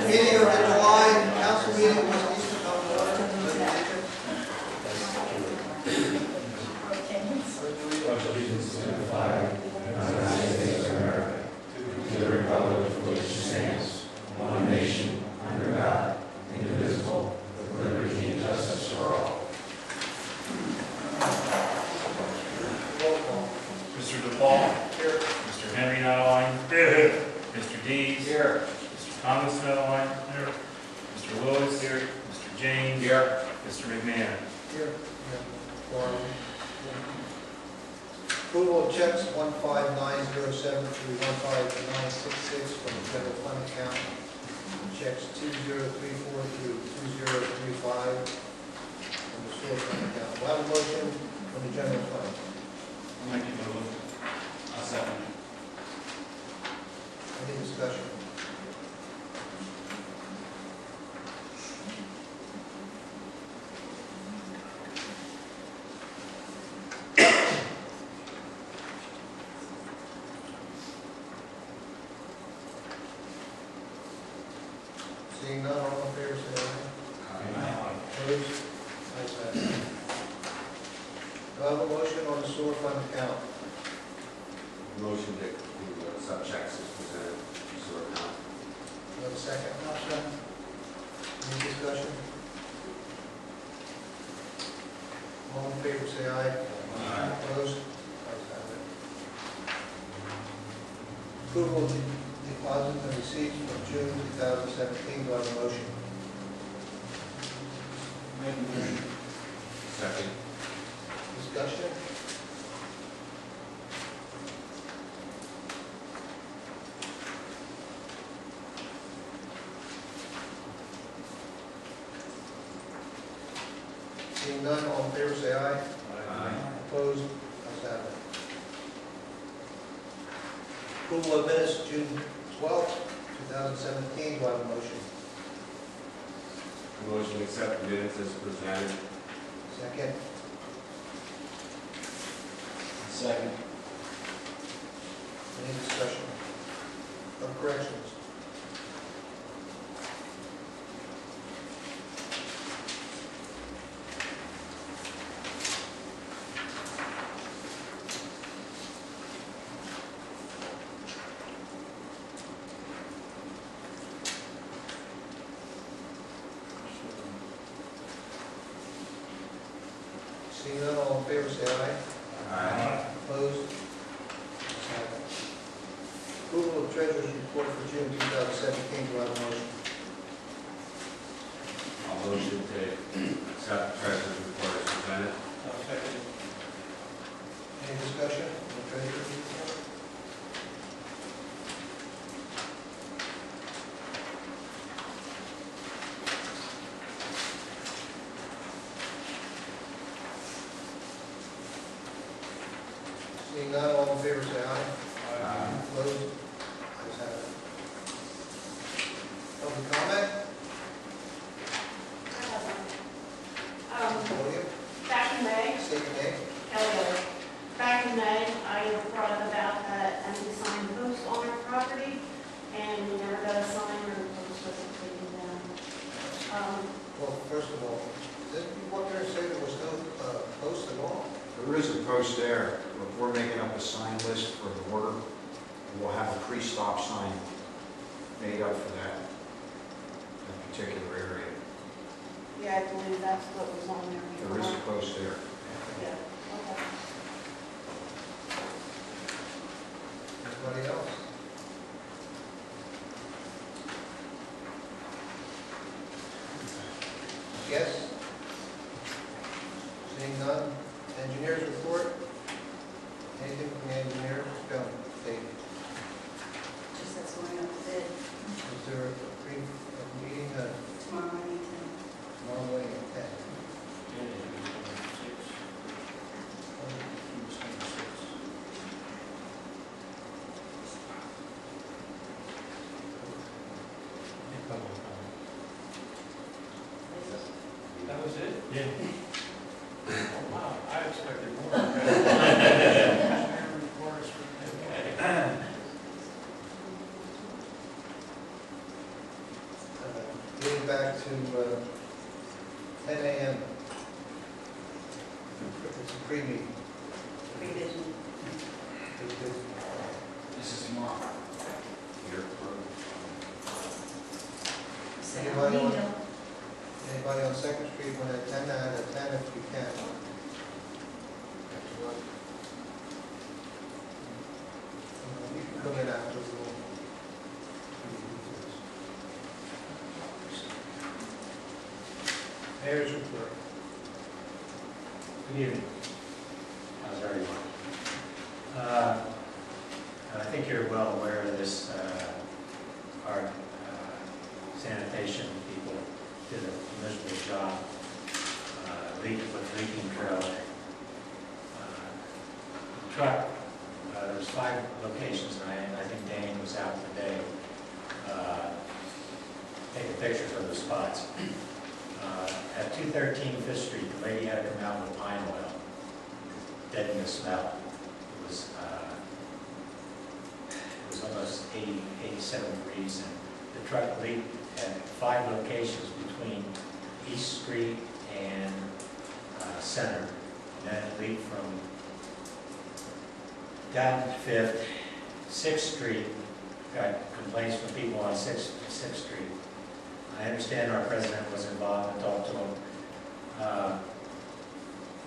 Meeting of the July council meeting was Easton on the order. Allegiance to the flag of the United States of America, to the republic for which it stands, one nation, under God, indivisible, with liberty and justice for all. Roll call. Mr. DePaul. Here. Mr. Henry Nottline. Here. Mr. Dees. Here. Mr. Thomas Nottline. Here. Mr. Lewis. Here. Mr. James. Here. Mr. McMahon. Here. Approval of checks 15907 through 15966 from the general fund account. Checks 2034 through 2035 from the sewer fund account. Do I have a motion from the general fund? I'll make it move. I'll second. Any discussion? Seeing none, all in favor, say aye. Opposed? Ayes have it. Do I have a motion on the sewer fund account? Motion to approve the subchecks is presented to sewer account. Do I have a second? Any discussion? All in favor, say aye. Opposed? Ayes have it. Approval of deposits and receipts from June 2017. Do I have a motion? Second. Discussion? Seeing none, all in favor say aye. Opposed? Ayes have it. Approval of minutes, June 12th, 2017. Do I have a motion? Motion to accept the minutes as presented. Second. Second. Any discussion? Or corrections? Seeing none, all in favor say aye. Opposed? Ayes have it. Approval of treasurer's report for June 2017. Do I have a motion? I'll motion to accept the treasurer's report as presented. Any discussion on the treasurer's report? Seeing none, all in favor say aye. Opposed? Ayes have it. Public comment? William? Back in May, State your name. Kelly, back in May, I brought up about that unsigned post on our property, and we never got a sign, or the post wasn't taken down. Well, first of all, didn't you walk there and say there was no post at all? There is a post there, but we're making up a sign list for the order. We'll have a pre-stop sign made up for that particular area. Yeah, I believe that's what was on there before. There is a post there. Yeah, okay. Anybody else? Yes? Seeing none. Engineers report? Anything from the engineer? Go, Dave. Just that's going up to bid Is there a meeting tomorrow morning. tomorrow morning at 10? That was it? Yeah. Oh, wow, I expected more. Getting back to 10 a.m. It's a pre-meeting. Revision. This is tomorrow. Here. Say Anybody on- email. Anybody on Second Street want to attend that, attend if you can. You can come in after the rule. Mayor's report. Good evening. How's everyone? I think you're well aware of this. Our sanitation people did a miserable job with leaking drill. The truck, there's 5 locations, and I think Dane was out today taking pictures of the spots. At 213 Fifth Street, the lady had to come out with pine oil, deadening the smell. It was almost 87 degrees, and the truck leaked at 5 locations between East Street and Center. And then it leaked from down 5th, 6th Street, got complaints from people on 6th Street. I understand our president was involved and talked to him.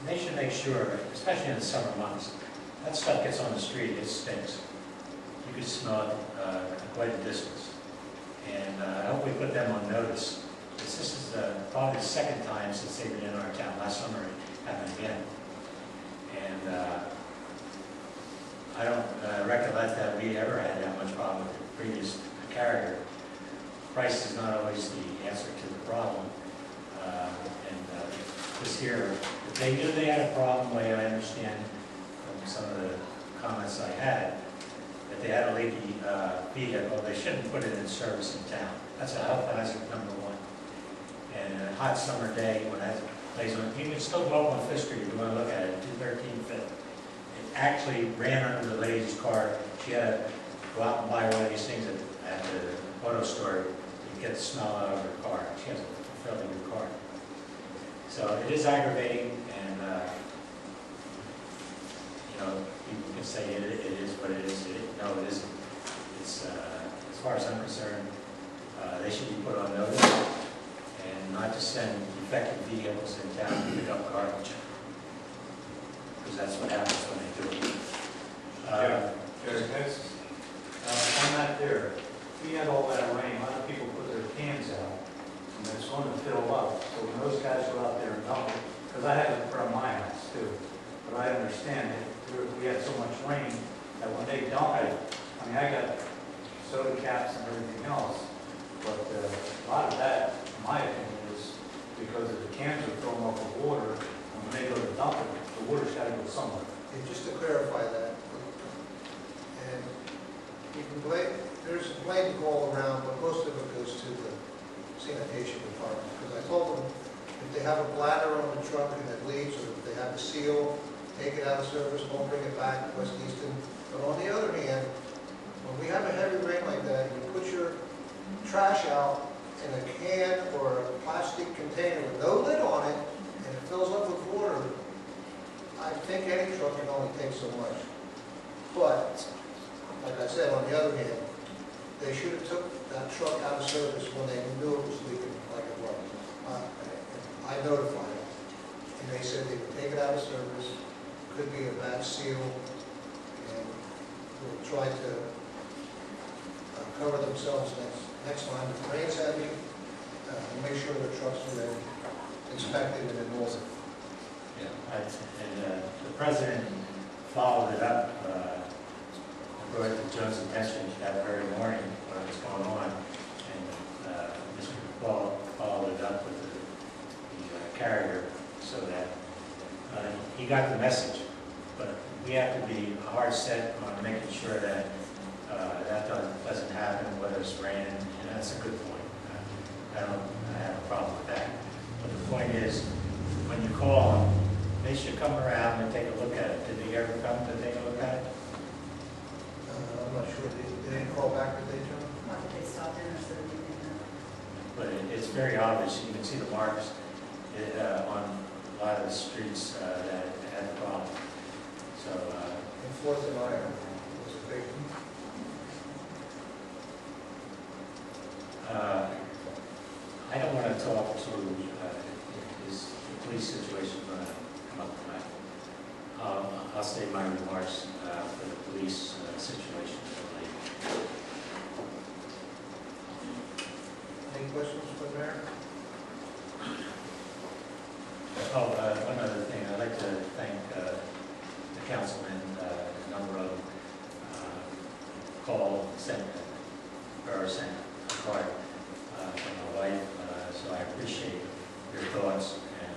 They should make sure, especially in the summer months, that stuff gets on the street, it stinks. You can smell it quite a distance. And I hope we put them on notice. This is probably the 2nd time since they've been in our town. Last summer it happened again. And I don't recollect that we ever had that much problem with the previous carrier. Price is not always the answer to the problem. This year, if they knew they had a problem, the way I understand from some of the comments I had, that they had a leaky vehicle, they shouldn't put it in service in town. That's a health hazard, #1. And a hot summer day, when that plays on, you can still go up on 5th Street if you want to look at it, 213 5th. It actually ran under the lady's car. She had to go out and buy one of these things at the auto store to get the smell out of her car. She has a fairly good car. So it is aggravating, and people can say it is what it is. No, it isn't. It's as far as I'm concerned, they should be put on notice, and not to send defective vehicles in town to pick up garbage, because that's what happens when they do it. On that there, we had all that rain, a lot of people put their cans out, and it's going to fill up. So when those guys go out there and dump it, because I have it in front of my house too, but I understand that we had so much rain that when they dump it, I mean, I got soda caps and everything else, but a lot of that, in my opinion, is because if the cans are thrown off the water, and when they go to dump it, the water's got to go somewhere. And just to clarify that, and you can blame, there's blame to go all around, but most of it goes to the sanitation department. Because I told them, if they have a bladder on the truck and it leaks, or if they have a seal, take it out of service, don't bring it back to West Easton. But on the other hand, when we have a heavy rain like that, you put your trash out in a can or a plastic container with no lid on it, and it fills up with water, I think any truck can only take so much. But, like I said, on the other hand, they should have took that truck out of service when they knew it was leaking like it was. I notified them, and they said they would take it out of service, could be a bad seal, and we'll try to cover themselves next time. If it rains heavy, we'll make sure the trucks are ready, inspected and in order. Yeah, and the president followed it up, brought it to Joe's attention that very morning when it was going on, and Mr. Paul followed it up with the carrier so that he got the message. But we have to be hard set on making sure that that doesn't happen, whether it's raining, and that's a good point. I have a problem with that. But the point is, when you call them, they should come around and take a look at it. Did they ever come to take a look at it? I'm not sure, did they call back, did they, John? Not that they stopped in or said anything. But it's very obvious. You can see the marks on a lot of the streets that had the problem. So, And Fourth and Iron was a big, I don't want to talk to, is the police situation going to come up tonight? I'll save my remarks for the police situation later. any questions for the mayor? Oh, one other thing, I'd like to thank the councilman, a number of called, sent, or sent a card from my wife, so I appreciate your thoughts, and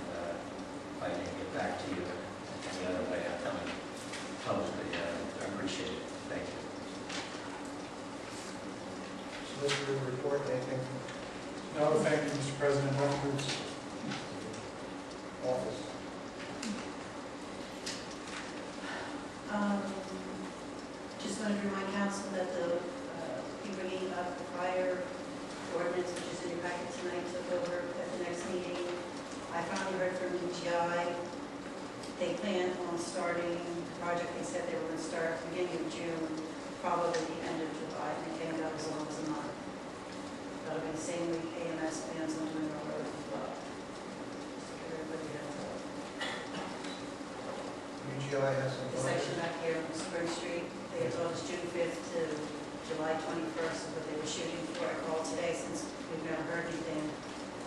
if I didn't get back to you any other way, I'm telling you publicly, I appreciate it. Thank you. Solicitor report, anything No, thank you, Mr. President. Records. from office? Just want to remind council that the, be bringing up the fire ordinance, which is in your packet tonight, took over at the next meeting. I finally heard from UGI. They plan on starting the project. They said they were going to start beginning of June, probably the end of July. And they came out as long as a month. That'll be the same week AMS plans on doing our road as well. Just to give everybody a heads up. UGI has some. The section back here on Spring Street, they had told us June 5th to July 21st is what they were shooting for. I called today since we've never heard anything,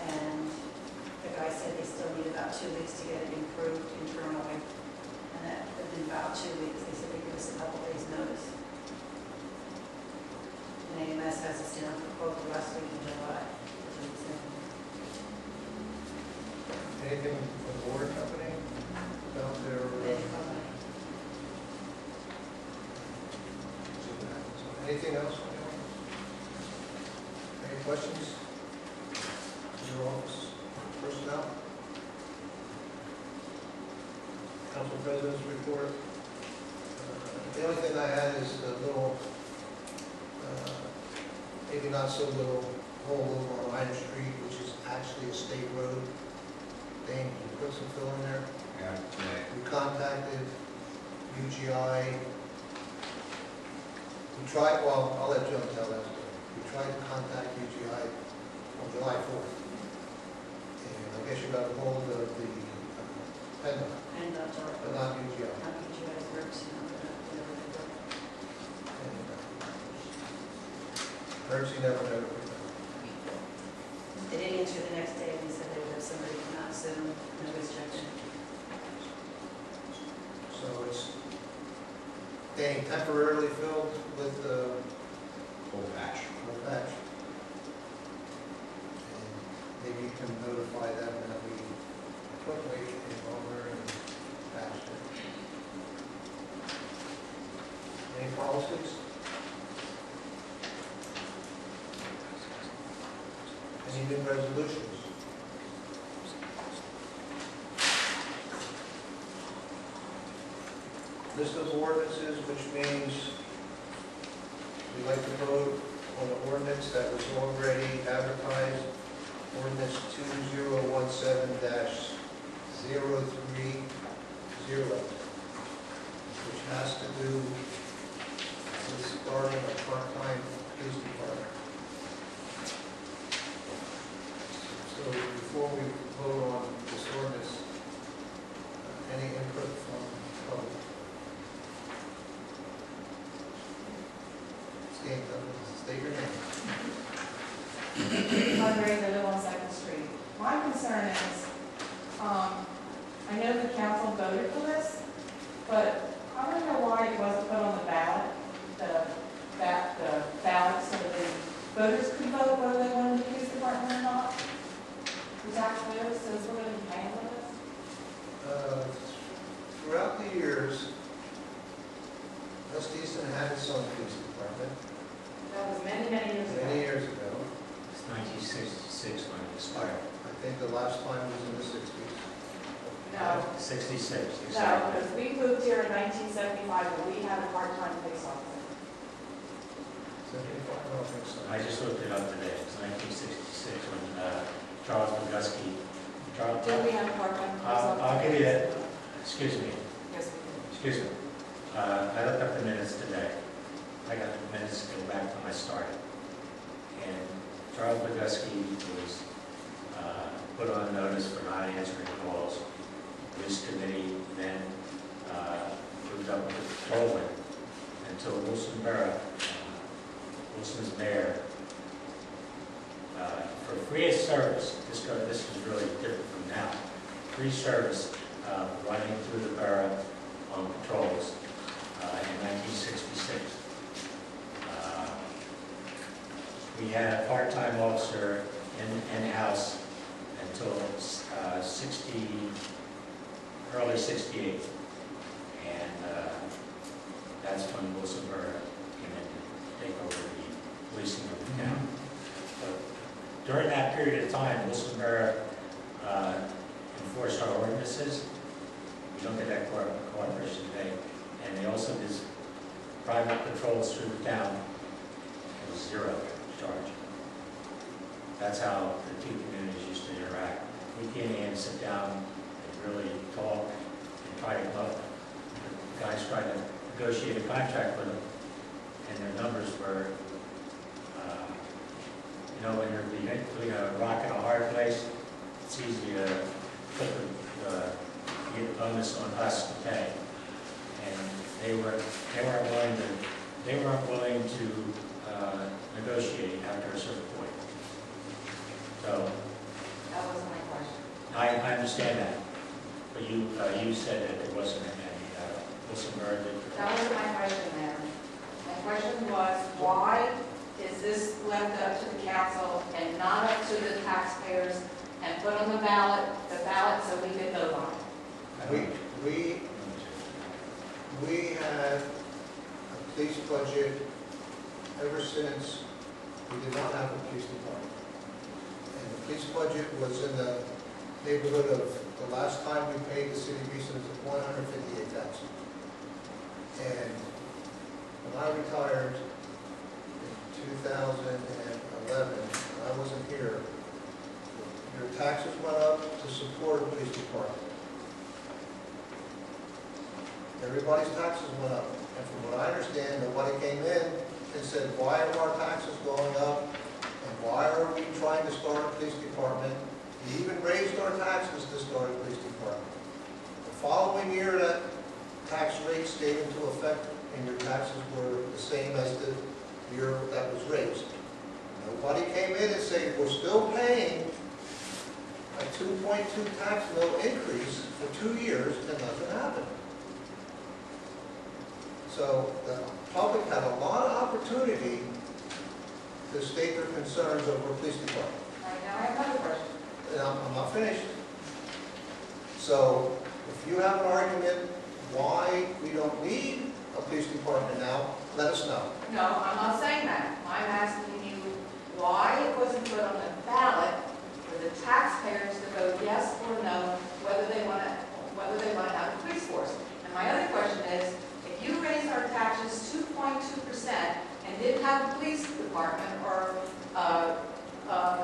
and the guy said they still need about 2 weeks to get it improved internally, and that within about 2 weeks, they said they give us a couple days' notice. And AMS has us down for quote the last week in July. Anything from the water company about their? Anything else? Any questions? Your office personnel? Council President's report. The only thing I had is a little, maybe not so little, hole over on Iron Street, which is actually a state road. Dane, can you put some fill in there? Yeah, today. We contacted UGI. We tried, well, I'll let Joan tell that story. We tried to contact UGI on July 4th. And I guess you got a hold of the PennDOT, And but not UGI. not UGI's works, you know, whatever they do. And Mercy never notified. They didn't answer the next day, and they said they would have somebody come out soon, nobody's checked in. So it's being temporarily filled with the Whole patch. whole patch. And maybe you can notify them that we quickly came over and patched it. Any policies? Any new resolutions? List of ordinances, which means we'd like to vote on the ordinance that was already advertised, ordinance 2017-030, which has to do with starting a part-time police department. So before we vote on this ordinance, any input from the public? State your name. Fundraise, I live on Second Street. My concern is, I know the council voted for this, but I don't know why it wasn't put on the ballot, the ballot so that the voters could vote whether they wanted the police department or not. The taxpayers, since we're going to be paying for this. Throughout the years, West Easton had its own police department That was many, many years ago. many years ago. It's 1966 when it expired. I think the last time was in the 60s. No, 66, no, exactly. because we moved here in 1975, and we had a part-time police officer. 75, I don't think so. I just looked it up today. It's 1966 when Charles McGusky. Charles, Did we have part-time? I'll give you that, excuse me, Yes, excuse me. I looked up the minutes today. I got the minutes to go back when I started. And Charles McGusky was put on notice for not answering calls. Police committee then moved up with patrolman until Wilson Borough, Wilson's mayor, for free service, this is really different from now, free service running through the borough on patrols in 1966. We had a part-time officer in-house until early 68. And that's when Wilson Borough came in to take over the policing of the town. But during that period of time, Wilson Borough enforced our ordinances. We don't get that cooperation today. And they also did private patrols through the town. It was zero charge. That's how the two communities used to interact. We came in and sit down and really talk and try to come up. The guys tried to negotiate a contract with them, and their numbers were, when you're between a rock and a hard place, it's easy to put get a bonus on us to pay. And they weren't willing to negotiate after a certain point. So that wasn't my question. I understand that, but you said that there wasn't any Wilson Borough did. That wasn't my question, Mayor. My question was, why is this left up to the council and not up to the taxpayers and put on the ballot so we could vote on it? We had a police budget ever since we did not have a police department. And the police budget was in the neighborhood of, the last time we paid the city of Easton was $158,000. And when I retired in 2011, I wasn't here, your taxes went up to support the police department. Everybody's taxes went up. And from what I understand, nobody came in and said, why are our taxes going up? And why are we trying to start a police department? We even raised our taxes to start a police department. The following year, that tax rate stayed into effect and your taxes were the same as the year that was raised. Nobody came in and said, we're still paying a 2.2 tax mill increase for 2 years and nothing happened. So the public had a lot of opportunity to state their concerns over a police department. All right, now I have another question. And I'm not finished. So if you have an argument why we don't need a police department now, let us know. No, I'm not saying that. I'm asking you why it wasn't put on the ballot for the taxpayers to vote yes or no, whether they want to have a police force. And my other question is, if you raised our taxes 2.2% and didn't have a police department or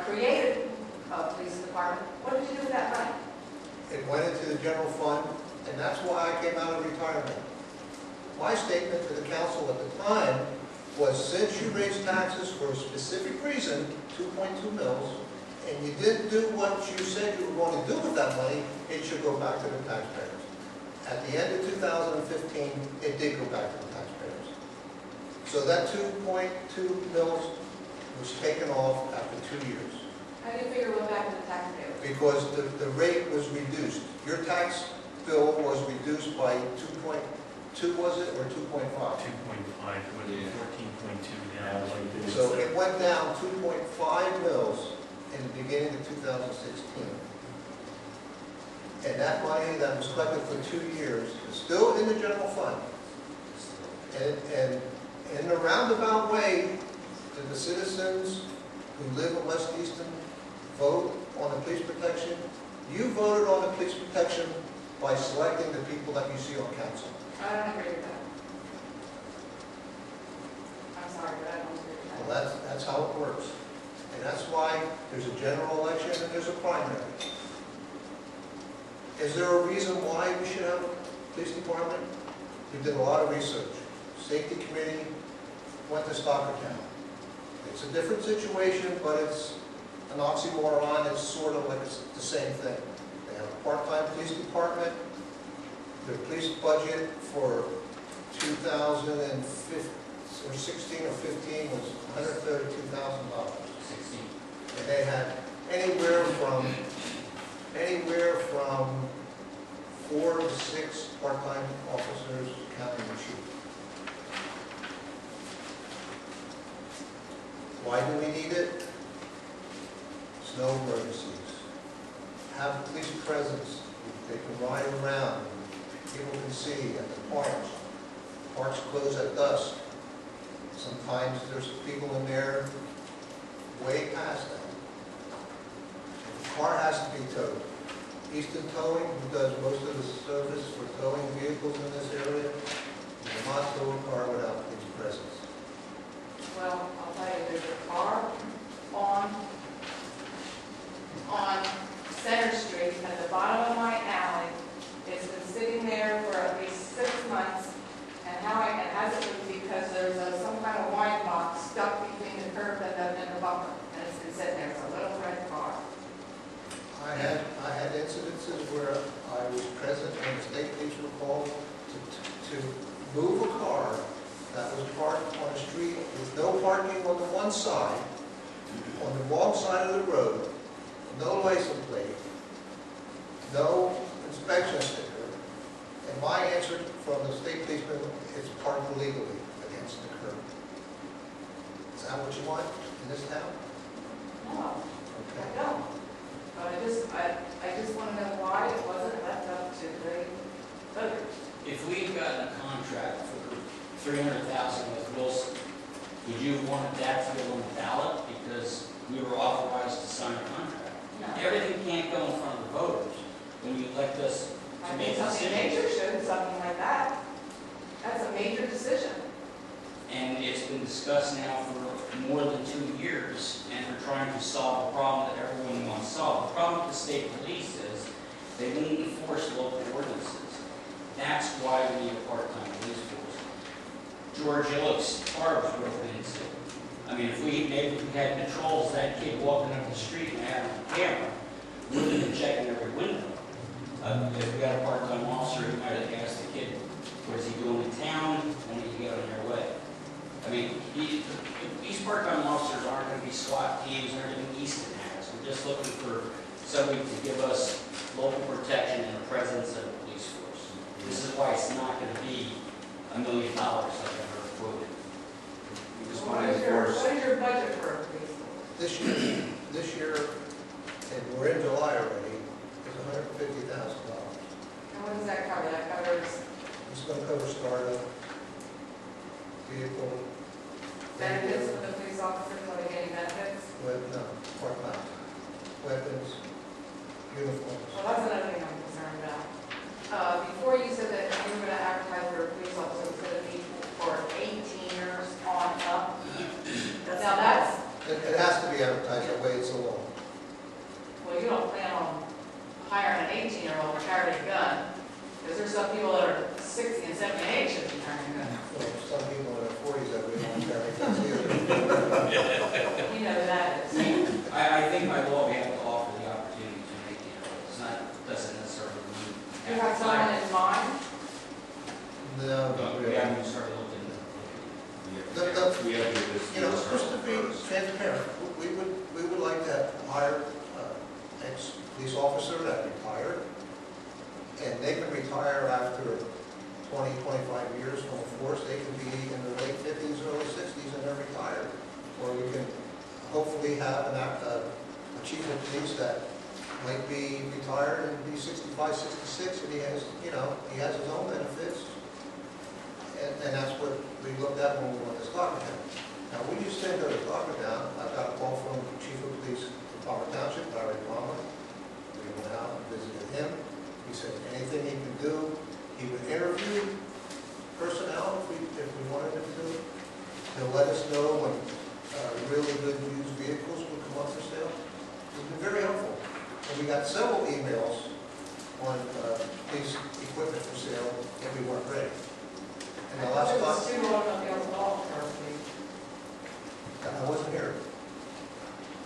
created a police department, what did you do with that money? It went into the general fund, and that's why I came out of retirement. My statement to the council at the time was, since you raised taxes for a specific reason, 2.2 mils, and you didn't do what you said you were going to do with that money, it should go back to the taxpayers. At the end of 2015, it did go back to the taxpayers. So that 2.2 mils was taken off after 2 years. How do you figure it went back to the taxpayers? Because the rate was reduced. Your tax bill was reduced by 2.2, was it, or 2.5? 2.5, with 14.2 now. So it went down 2.5 mils in the beginning of 2016. And that money that was collected for 2 years is still in the general fund. And in a roundabout way, did the citizens who live in West Easton vote on the police protection? You voted on the police protection by selecting the people that you see on council. I don't agree with that. I'm sorry, but I don't agree with that. Well, that's how it works. And that's why There's a general election and there's a primary. Is there a reason why we should have a police department? We did a lot of research. Safety committee went to Stockton County. It's a different situation, but it's an oxymoron. It's sort of like it's the same thing. They have a part-time police department. Their police budget for 2015 or 16 or 15 was $132,000. 16. And they had anywhere from 4 to 6 part-time officers, counting the chief. Why do we need it? Snow emergencies. Have police presence. They can ride around. People can see at the parks. Parks close at dusk. Sometimes there's people in there way past that. The car has to be towed. Easton Towing, who does most of the service for towing vehicles in this area, will not tow a car without police presence. Well, I'll tell you, there's a car on Center Street at the bottom of my alley. It's been sitting there for at least 6 months, and it hasn't been because there's some kind of wine box stuck between the curb and the bumper, and it's been sitting there. It's a little red car. I had incidences where I was present when the state police were called to move a car that was parked on a street with no parking on the one side, on the wrong side of the road, no license plate, no inspection sticker. And my answer from the state policeman is parked illegally against the curb. Is that what you want in this town? No, Okay. I don't. But I just want to know why it wasn't left up to the voters. If we had gotten a contract for $300,000 with Wilson, would you have wanted that to go on the ballot because we were authorized to sign a contract? No. Everything can't go in front of the voters when you elect us I to make think something decisions. major should, something like that. That's a major decision. And it's been discussed now for more than 2 years, and we're trying to solve a problem that everyone wants to solve. The problem with the state police is they won't enforce local ordinances. That's why we need a part-time police force. George Illick's car was broken into. I mean, if maybe we had patrols, that kid walking up the street and had on camera, we would have been checking every window. If we got a part-time officer, he might have asked the kid, what is he doing in town, when did he get on their way? I mean, these part-time officers aren't going to be SWAT teams or anything Easton has. We're just looking for somebody to give us local protection and a presence of a police force. This is why it's not going to be $1 million like I heard quoted. We just What want to is your enforce. budget for a police force? This year, and we're in July already, is $150,000. And what does that cover? That covers It's going to cover startup, vehicle, benefits for the police officers, are they getting benefits? part-time, weapons, uniforms. Well, that's another thing I'm concerned about. Before you said that you were going to advertise for a police officer, it was going to be for 18ers on up. Now that's, It has to be advertised that way, it's a law. well, you don't plan on hiring an 18-year-old to carry a gun, because there's some people that are 60 and 70 and 8 should be carrying a gun. Well, some people in their 40s that we don't carry guns either. You know who that is. I think by law we have to offer the opportunity to make it. It's not, doesn't necessarily mean. You have someone in mind? No, But not we really. haven't started looking at it. We have to do this. You know, just to be transparent, we would like to hire ex-police officer that retired, and they can retire after 20, 25 years from a force. They can be in their late 50s, early 60s, and they're retired. Or we can hopefully have a chief of police that might be retired and be 65, 66, and he has, he has his own benefits. And that's what we looked at when we went to Stockton. Now, we used to go to Stockton. I got a call from the chief of police in Palmer Township, Larry Palmer. We went out and visited him. He said anything he could do, he would interview personnel if we wanted him to. He'll let us know when really good used vehicles would come up for sale. we got several emails on police equipment for sale, and we weren't ready. And the last time, two automobiles all I wasn't here.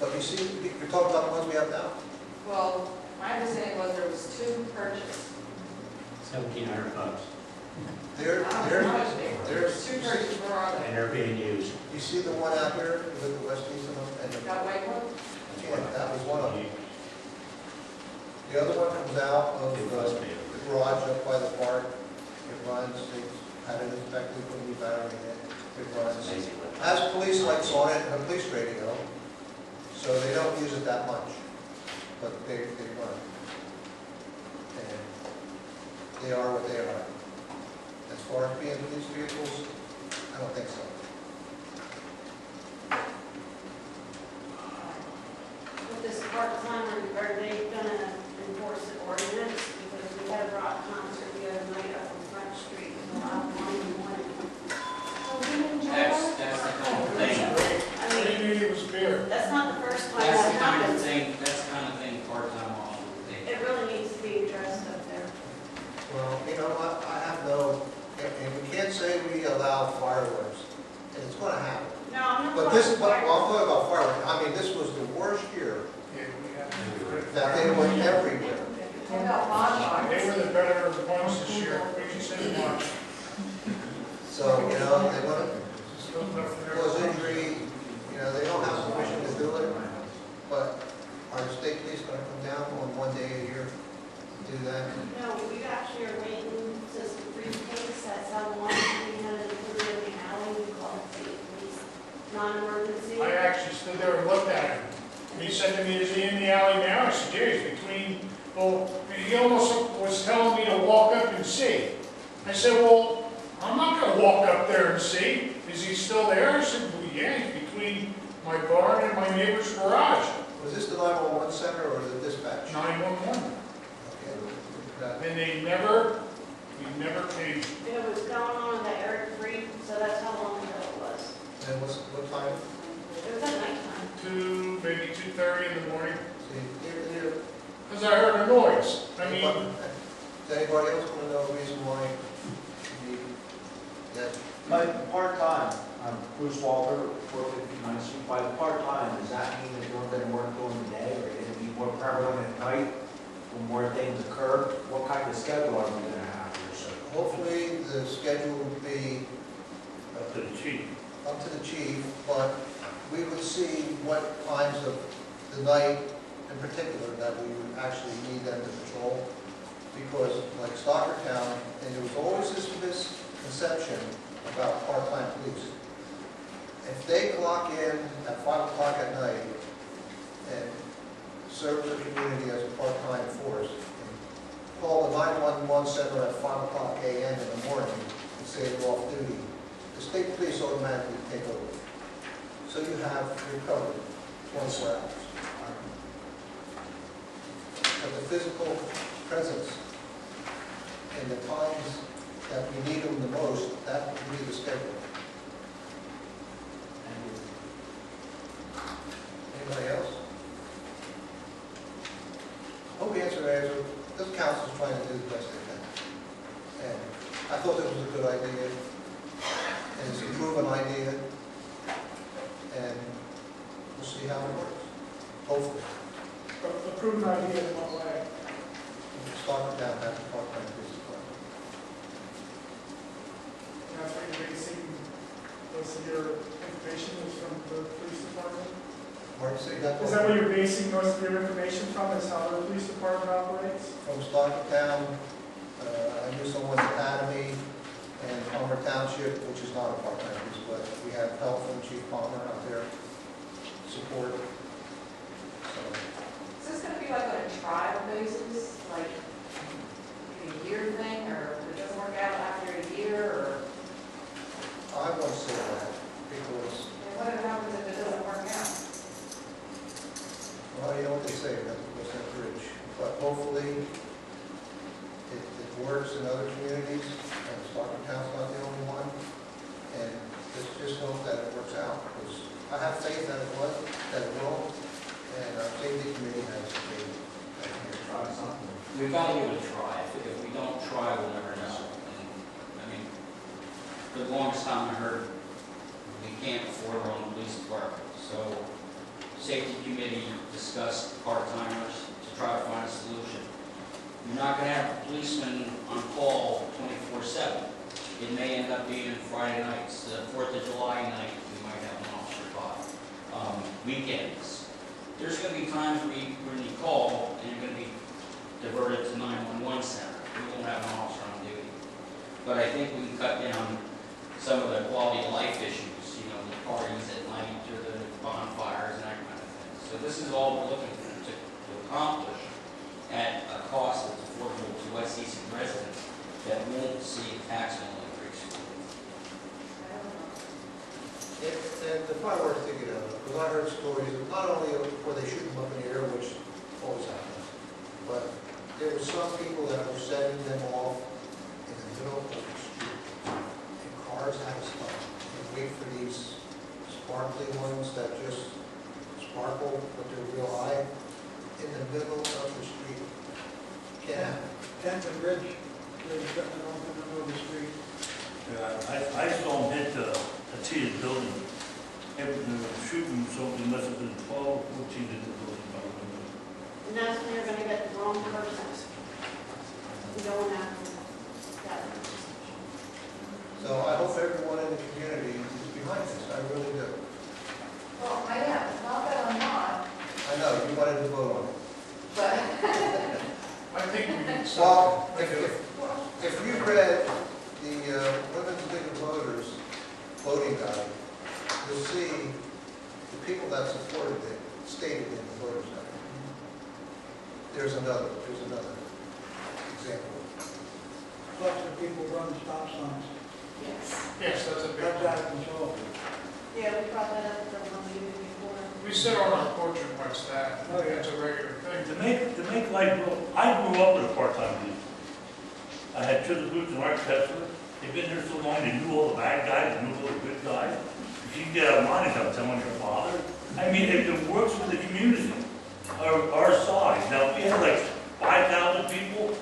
But you see, you're talking about the ones we have now? Well, my understanding was there was two purchased. $1,700. There's, Two purchased, where are they? And they're being used. you see the one out here with the West Easton and the, Got white one? yeah, that was one of them. The other one comes out of the garage up by the park. It runs, they had it inspected, put a new battery in it. It runs. Has police lights on it and a police radio, so they don't use it that much, but they run. And they are what they are. As far as being police vehicles, I don't think so. With this part-time, are they gonna enforce the ordinance? Because we had a rock concert the other night up on Front Street, and I was one in the morning. That's the kind of thing, I mean, it was fair. that's not the first time that's that the kind of happens. thing, that's the kind of thing part-time officers do. It really needs to be addressed up there. Well, you know what, I have no, and we can't say we allow fireworks, and it's gonna happen. No, I'm not. But this, well, I'm talking about fireworks, I mean, this was the worst year that they went everywhere. What about bonfires? They were the better ones this year, what you said, Mark. So, you know, they want to cause injury, you know, they don't have permission to do it, but our state police gonna come down on one day a year to do that? No, we actually are waiting to briefcase that someone, we had it included in the alley, we call it state police, non-emergency. I actually stood there and looked at him. He said to me, is he in the alley now? I said, yeah, he's between, well, he almost was telling me to walk up and see. I said, well, I'm not gonna walk up there and see. Is he still there? I said, well, yeah, he's between my barn and my neighbor's garage. Was this the 911 center or the dispatch? 911. Okay. And we never paid. It was going on in the Eric Free, so that's how long ago it was. And what time? It was at nighttime. Maybe 2:30 in the morning. See, here. Because I heard a noise. I mean, Does anybody else want to know the reason why you need that? By part-time, Bruce Walter, 459 Street, by part-time, does that mean that you're going to work during the day, or going to be more prevalent at night when more things occur? What kind of schedule are we going to have here, sir? Hopefully, the schedule will be Up to the chief. up to the chief, but we would see what times of the night in particular that we would actually need them to patrol. Because like Stockertown, and there was always this misconception about part-time police. If they clock in at 5 o'clock at night and serve the community as a part-time force, and call the 911 center at 5 o'clock a.m. in the morning and say they're off duty, the state police automatically take over. So you have recovered 24 hours. But the physical presence and the times that we need them the most, that would be the schedule. Anybody else? Hope the answer is, this council's trying to do the best they can. And I thought this was a good idea, and it's a proven idea, and we'll see how it works. Hopefully. a proven idea in what way? Start down at the part-time police department. That's what you're basing most of your information is from the police department? Mark, say that. Is that what you're basing most of your information from, is how the police department operates? From Stockertown, I knew someone at Academy and Palmer Township, which is not a part-time police, but we have help from Chief Palmer out there, support. So, Is this gonna be like on a trial basis, like a year thing, or if it doesn't work out after a year, or I won't say that, because, what happens if it doesn't work out? well, you know what they say, that's what's that bridge. But hopefully, it works in other communities, and Stockertown's not the only one. And just hope that it works out, because I have faith that it will, and our safety committee has faith that it we've got to give it a try. If we don't try, we'll never know. And, I mean, for the longest time I heard we can't afford our own police department. So, safety committee discussed part-timers to try to find a solution. You're not going to have a policeman on call 24/7. It may end up being Friday nights, the 4th of July night, we might have an officer by. Weekends. There's going to be times when you call and you're going to be diverted to 911 center. We won't have an officer on duty. But I think we can cut down some of the quality of life issues, you know, the parties at night or the bonfires and that kind of thing. So this is all we're looking to accomplish at a cost that's affordable to West Easton residents that won't see a tax bill increase. And the fireworks thing, you know, because I heard stories of not only where they shoot them up in the air, which always happens, but there were some people that were setting them off in the middle of the street, and cars had to stop and wait for these sparkly ones that just sparkle, but they're real high, in the middle of the street. Can't happen. Denton Bridge, they're shutting off in the middle of the street. I saw him hit a T's building. They were shooting something, must have been 12, 14 in the building. And that's when you're gonna get the wrong person. Going after that. So I hope everyone in the community is behind this, I really do. Well, I am, it's not that I'm not, I know, you wanted to vote on it. but I think we need Well, something. if you read the Women's League of Voters voting guide, you'll see the people that supported it stated in the voters guide. There's another example. Plus the people run stop signs. Yes. Yes, that's a big That's one. out of control. Yeah, we brought that up at the one meeting before. We sit on our porch and watch that. Oh, yeah. That's a regular thing. To make life real, I grew up with a part-time police. I had Chisel Boots and Art Kessler. They've been here so long, they knew all the bad guys, they knew all the good guys. If you can get out of line and come telling your father, I mean, it works for the community, our size. Now, if we had like 5,000 people,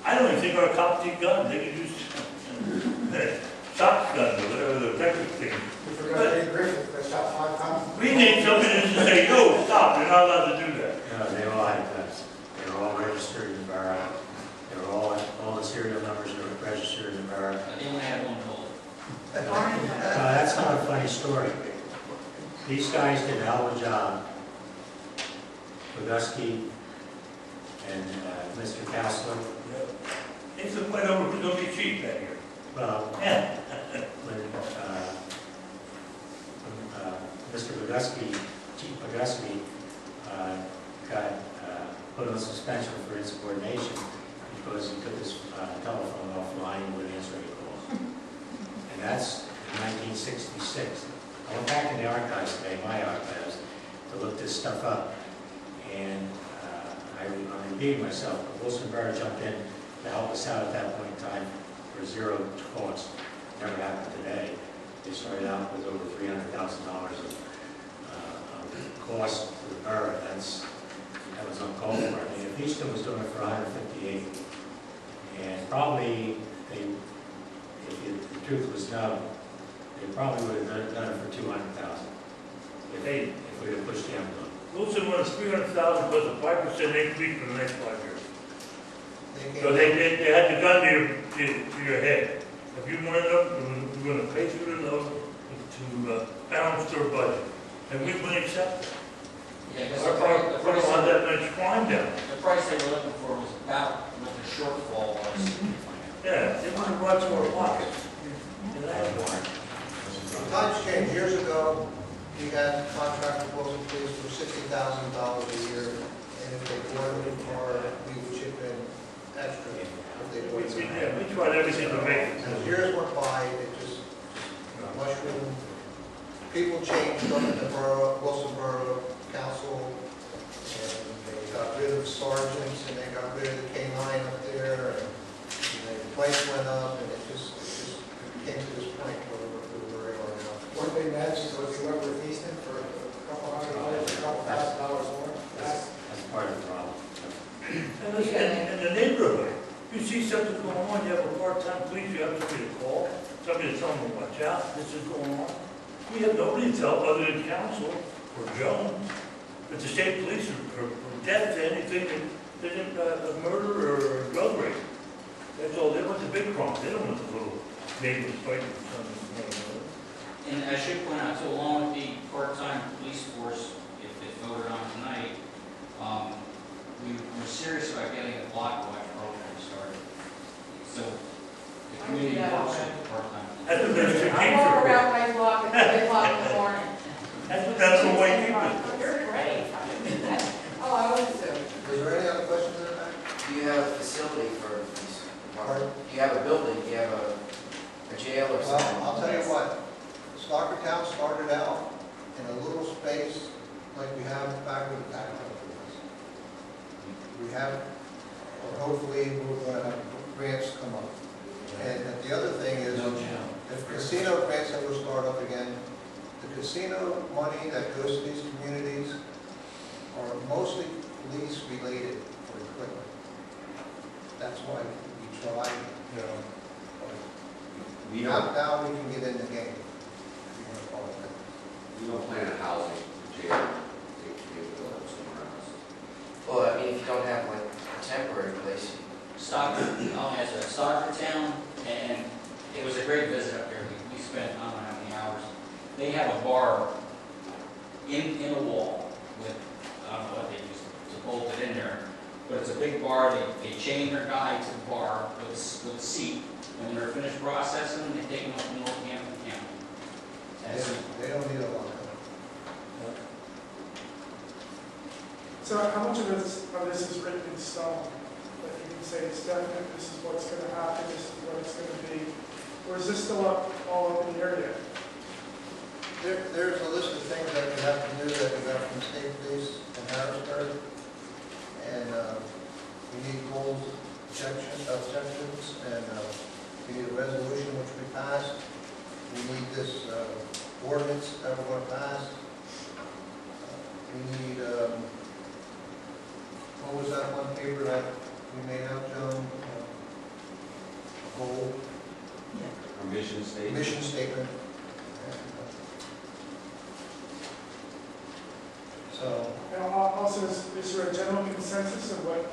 I don't even think our cops need guns, they could use shotguns or whatever the electric thing. You forgot Dave Griffith, that shot 5 times? We need somebody to say, yo, stop, you're not allowed to do that. No, they all had guns. They were all registered in the borough. They were all the serial numbers were registered in the borough. They only had one bullet. That's not a funny story. These guys did a hell of a job. Bogusky and Mr. Castler. It's a fight over who's gonna be chief that year. Well, Yeah. when Mr. Bogusky, Chief Bogusky, got put on suspension for insubordination because he took his telephone offline and wouldn't answer any calls. And that's in 1966. I went back in the archives today, my archives, to look this stuff up. And I'm repeating myself, but Wilson Borough jumped in to help us out at that point in time for zero cost. Never happened today. They started out with over $300,000 of cost to the borough. That was uncalled for. I mean, if Easton was doing it for 158, and probably if the truth was known, they probably would have done it for 200,000 if we had pushed the envelope. Wilson wants 300,000 plus a 5% increase for the next 5 years. They So came- they had the gun to your head. If you wanted them, we're going to pay through the nose to balance their budget. And we wouldn't accept it. Yeah, because Our the part price, on that much crime down. the price they were looking for was about what the shortfall was. Yeah, they want to run to our pockets. And that's why. Times changed. Years ago, we had a contract with Wilson Police for $60,000 a year, and if they bought a new car, we would chip in extra if they bought something. Yeah, we tried everything to make it. As years went by, it just mushroomed. People changed up in the borough, Wilson Borough Council, and they got rid of sergeants, and they got rid of the K-9 up there, and the price went up, and it just came to this point where we are now. One thing that's, was you went with Easton for a couple $100, a couple $1,000 more. That's part of the problem. And listen, in the neighborhood, you see something going on, you have a part-time police, you have somebody to call, somebody to tell them, watch out, this is going on. We have nobody to tell other than council or Joan, but the state police are deaf to anything that isn't a murder or a drug rape. That's all, they want the big crime, they don't want the little neighbors fighting for something. And I should point out, too, along with the part-time police force, if it's voted on tonight, we're serious about getting a block watch program started. So the community works with the part-time. That's the best thing. I walk around my block at 3 o'clock in the morning. That's the way people do. You're great. Oh, I would too. Is there any other questions in the back? Do you have a facility for these? Pardon? Do you have a building? Do you have a jail or something? Well, I'll tell you what, Stockertown started out in a little space like we have back with the tax office. We have, or hopefully we're going to have grants come up. And the other thing is, if casino grants ever start up again, the casino money that goes to these communities are mostly police related for equipment. That's why we try, We now we can get in the game, if you want to call it that. We don't plan on housing the jail, take the jail somewhere else. Well, I mean, if you don't have like a temporary place. I'll answer that. Stockertown, and it was a great visit up there. We spent, I don't know how many hours. They have a bar in a wall with, I don't know what they used to bolt it in there, but it's a big bar. They chain their guy to the bar with a seat. And when they're finished processing, they take them up to Northampton County. They don't need a lot of So how much of this is written in stone? That you can say it's definite, this is what's going to happen, this is what it's going to be? Or is this still all up in the air yet? There's a list of things that we have to do that we got from state police in Harrisburg. And we need goals, sections, and we need a resolution which we passed. We need this ordinance that we're going to pass. We need, what was that one paper that we made out, Joan? A goal, Our mission statement. mission statement. So, And also, is there a general consensus of what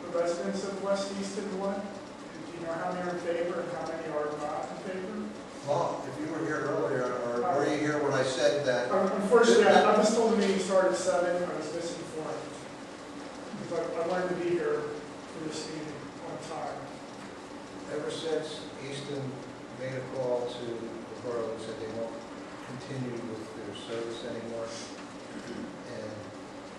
the residents of West Easton want? Do you know how many are in favor and how many are not in favor? well, if you were here earlier, or were you here when I said that? Unfortunately, I was told the meeting started at 7, I was misinformed. Because I wanted to be here for this meeting on time. Ever since Easton made a call to the borough and said they won't continue with their service anymore, and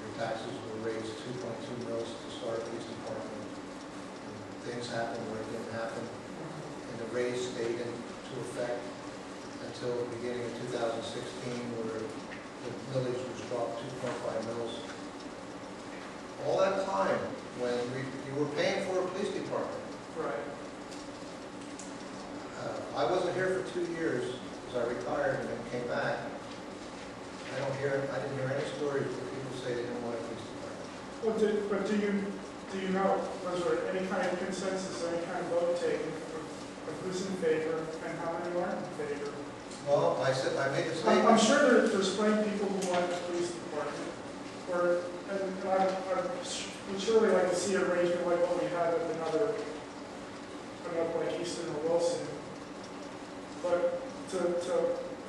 your taxes were raised 2.2 mils to start police department, and things happened where it didn't happen, and the raise stayed into effect until the beginning of 2016, where the millage was dropped 2.5 mils. All that time, when you were paying for a police department, Right. I wasn't here for 2 years, because I retired and then came back. I didn't hear any stories where people say they didn't want a police department. Well, but do you know, was there any kind of consensus, any kind of vote taken of who's in favor and how many aren't in favor? Well, I made a I'm statement. sure there's plenty of people who want the police department, and I would surely like to see an arrangement like what we had with another like Easton or Wilson. But to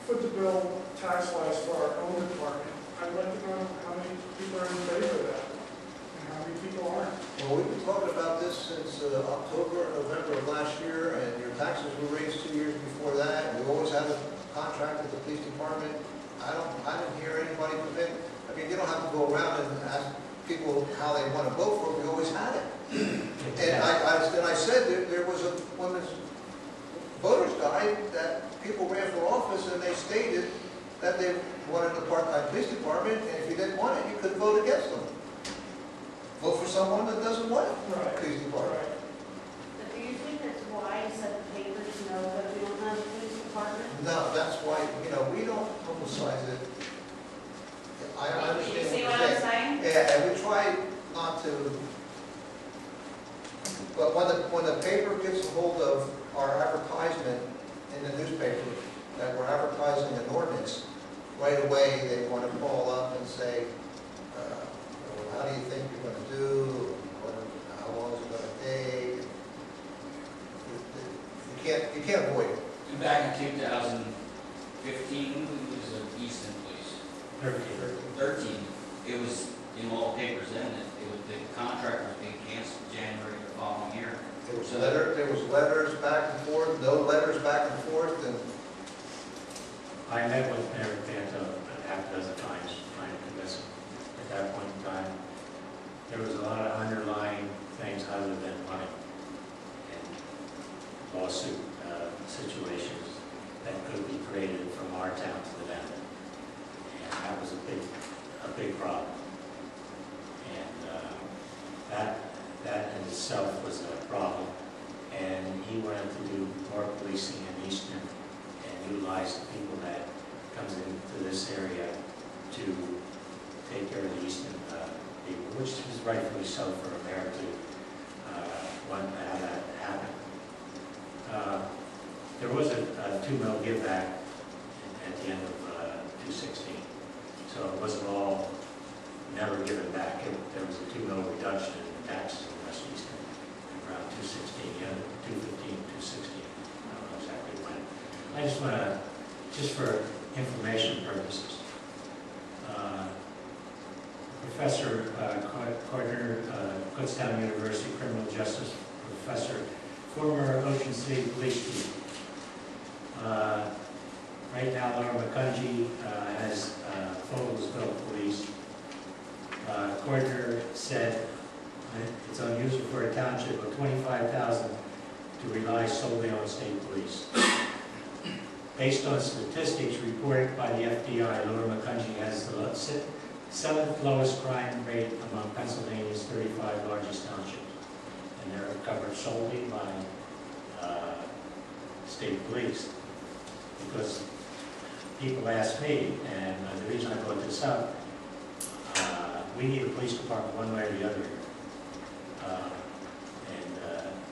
foot the bill tax-wise for our own department, I'd like to know how many people are in favor of that and how many people aren't. Well, we've been talking about this since October or November of last year, and your taxes were raised 2 years before that. We always had a contract with the police department. I didn't hear anybody commit. I mean, you don't have to go around and ask people how they want to vote for it. We always had it. And I said there was a women's voters guide that people ran for office, and they stated that they wanted a part-time police department, and if you didn't want it, you could vote against them. Vote for someone that doesn't want a police department. But do you think it's wise that the papers know that we don't have a police department? No, that's why, we don't publicize it. I understand You see what what you're I'm saying. saying? Yeah, and we try not to But when the paper gets a hold of our advertisement in the newspaper, that we're advertising an ordinance, right away, they want to call up and say, well, how do you think you're going to do? How long is it going to take? You can't avoid it. And back in 2015, it was an Easton police. 13. It was in all the papers then that the contract was being canceled January of the following year. There was letters back and forth, no letters back and forth, and I met with Mayor Panto a half dozen times trying to convince him at that point in time. There was a lot of underlying things other than money and lawsuit situations that could be created from our town to the vendor. And that was a big problem. And that in itself was a problem. And he wanted to do more policing in Easton and utilize the people that comes into this area to take care of the Easton people, which is rightfully so for a mayor to want to have that happen. There was a 2 mil give back at the end of 2016, so it wasn't all never given back. There was a 2 mil reduction in the taxes in West Easton around 2016, 2015, 2016. I don't know exactly when. I just want to, just for information purposes, Professor Gardner, Kutztown University Criminal Justice Professor, former Ocean City Police Chief. Right now, Laura McCungy has Fogelsville Police. Gardner said it's unusual for a township of 25,000 to rely solely on state police. Based on statistics reported by the FBI, Laura McCungy has the 7th lowest crime rate among Pennsylvania's 35 largest townships. And they're covered solely by state police. Because people ask me, and the reason I brought this up, we need a police department one way or the other.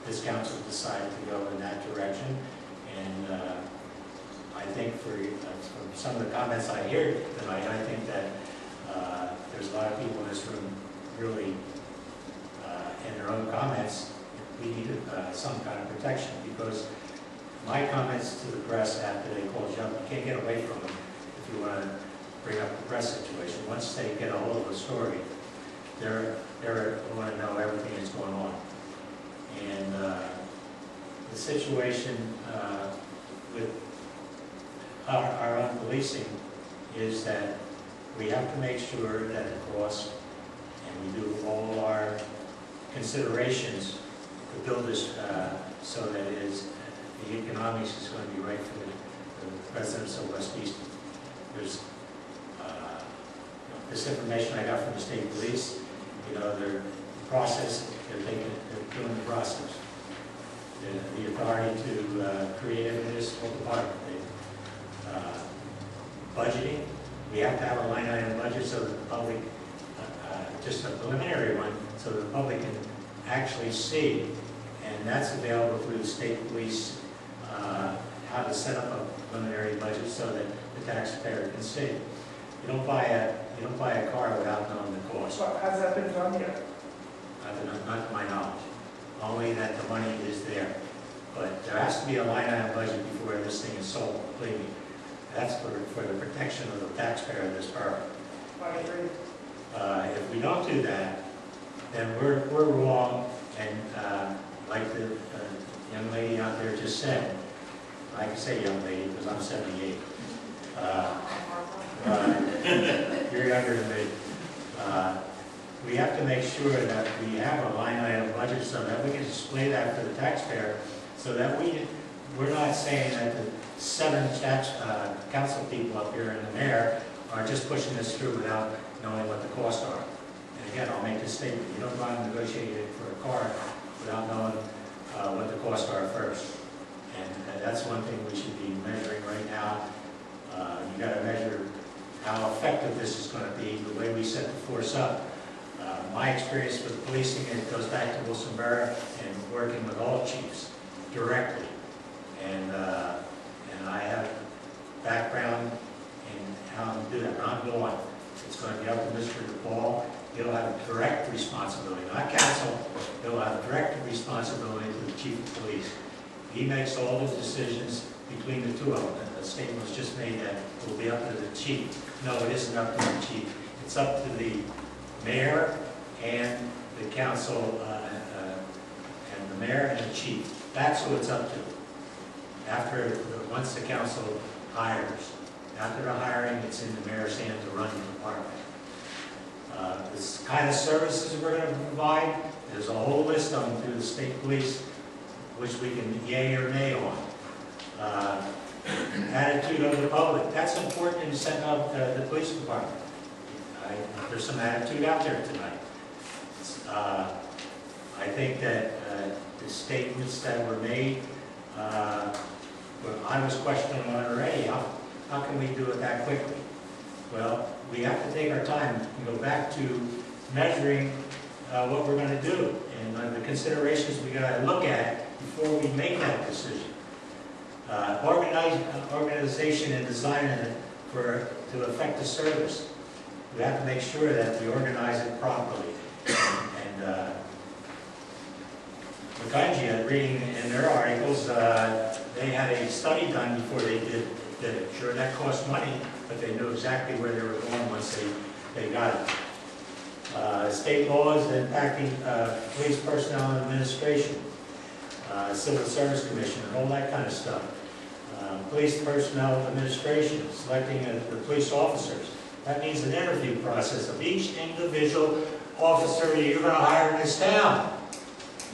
This council decided to go in that direction, and I think from some of the comments I hear tonight, I think that there's a lot of people in this room really, in their own comments, we need some kind of protection, because my comments to the press after they called you up, you can't get away from them if you want to bring up the press situation. Once they get a hold of the story, they want to know everything that's going on. And the situation with our own policing is that we have to make sure that the cost, and we do all our considerations to build this so that the economics is going to be right for the residents of West Easton. There's this information I got from the state police, their process, they're doing the process. The authority to create a municipal department. Budgeting, we have to have a line item budget so that the public, just a preliminary one, so that the public can actually see, and that's available through the state police, how to set up a preliminary budget so that the taxpayer can see. You don't buy a car without knowing the cost. So has that been done yet? Not to my knowledge. Only that the money is there. But there has to be a line item budget before this thing is sold, believe me. That's for the protection of the taxpayer of this borough. I agree. If we don't do that, then we're wrong, and like the young lady out there just said, I can say young lady because I'm 78. You're younger than me. We have to make sure that we have a line item budget so that we can display that to the taxpayer, so that we're not saying that the 7 council people up here and the mayor are just pushing this through without knowing what the costs are. And again, I'll make this statement: you don't go out and negotiate it for a car without knowing what the costs are first. And that's one thing we should be measuring right now. You got to measure how effective this is going to be. The way we set the force up, My experience with policing, it goes back to Wilson Borough and working with all chiefs directly. And I have background in how to do that. But I'm going. It's going to be up to Mr. DePaul. He'll have direct responsibility, not council. He'll have direct responsibility to the chief of police. He makes all the decisions between the two of them. The statement was just made that it will be up to the chief. No, it isn't up to the chief. It's up to the mayor and the council, and the mayor and the chief. That's who it's up to. Once the council hires. After the hiring, it's in the mayor's hand to run the department. This kind of services we're going to provide, there's a whole list of them through the state police, which we can yay or nay on. Attitude of the public, that's important in setting up the police department. There's some attitude out there tonight. I think that the statements that were made, I was questioning on already, how can we do it that quickly? Well, we have to take our time and go back to measuring what we're going to do and the considerations we got to look at before we make that decision. Organization and design to affect the service. We have to make sure that we organize it properly. And Magungia, reading in their articles, they had a study done before they did it. Sure, that cost money, but they knew exactly where they were going once they got it. State laws impacting police personnel and administration, Civil Service Commission, and all that kind of stuff. Police personnel administration, selecting the police officers. That means an interview process of each individual officer that you're going to hire in this town.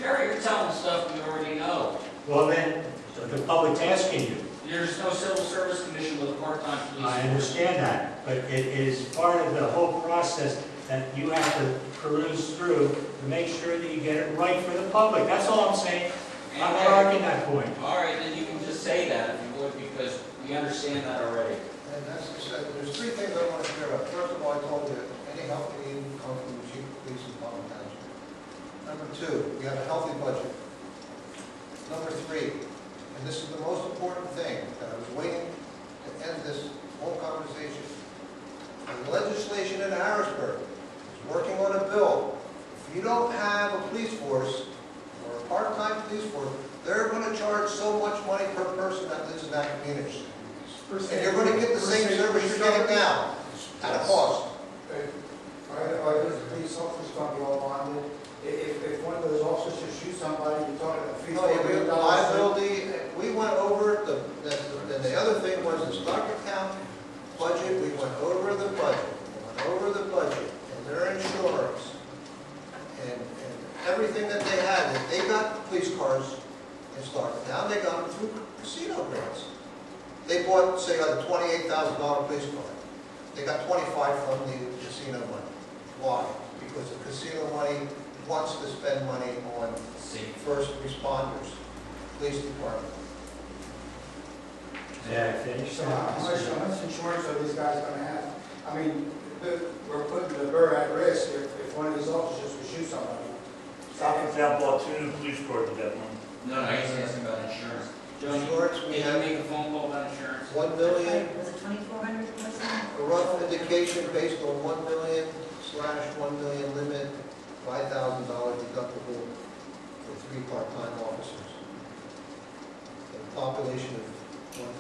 Gary, you're telling stuff we already know. Well then, the public's asking you. There's no Civil Service Commission with a part-time police. I understand that, but it is part of the whole process that you have to peruse through to make sure that you get it right for the public. That's all I'm saying. I'm not arguing that point. All right, then you can just say that if you would, because we understand that already. And that's just, there's three things I want to clear up. First of all, I told you, any help you need comes from the chief of police in Palm Township. Number two, we have a healthy budget. Number three, and this is the most important thing, that I was waiting to end this whole conversation. The legislation in Harrisburg is working on a bill. If you don't have a police force, or a part-time police force, they're going to charge so much money per person that lives in that community. And you're going to get the same service you're getting now, at a cost. Are those police officers going to be all bonded? If one of those officers should shoot somebody, you're talking about $3 million. Liability, we went over, then the other thing was the stock account budget, we went over the budget. And their insurance, and everything that they had. They got police cars in stock. Now they got them through casino grants. They bought, say, a $28,000 police car. They got 25 from the casino money. Why? Because the casino money wants to spend money on first responders, police department. Yeah, finish. So how much insurance are these guys going to have? I mean, we're putting the borough at risk if one of these officers would shoot somebody. For example, two new police cars with that one. No, he's asking about insurance. Joe, Insurance, we can have you make a phone call about insurance? 1 million, Was it 2,400 or something? a rough indication based on 1 million / 1 million limit, $5,000 deductible for 3 part-time officers. A population of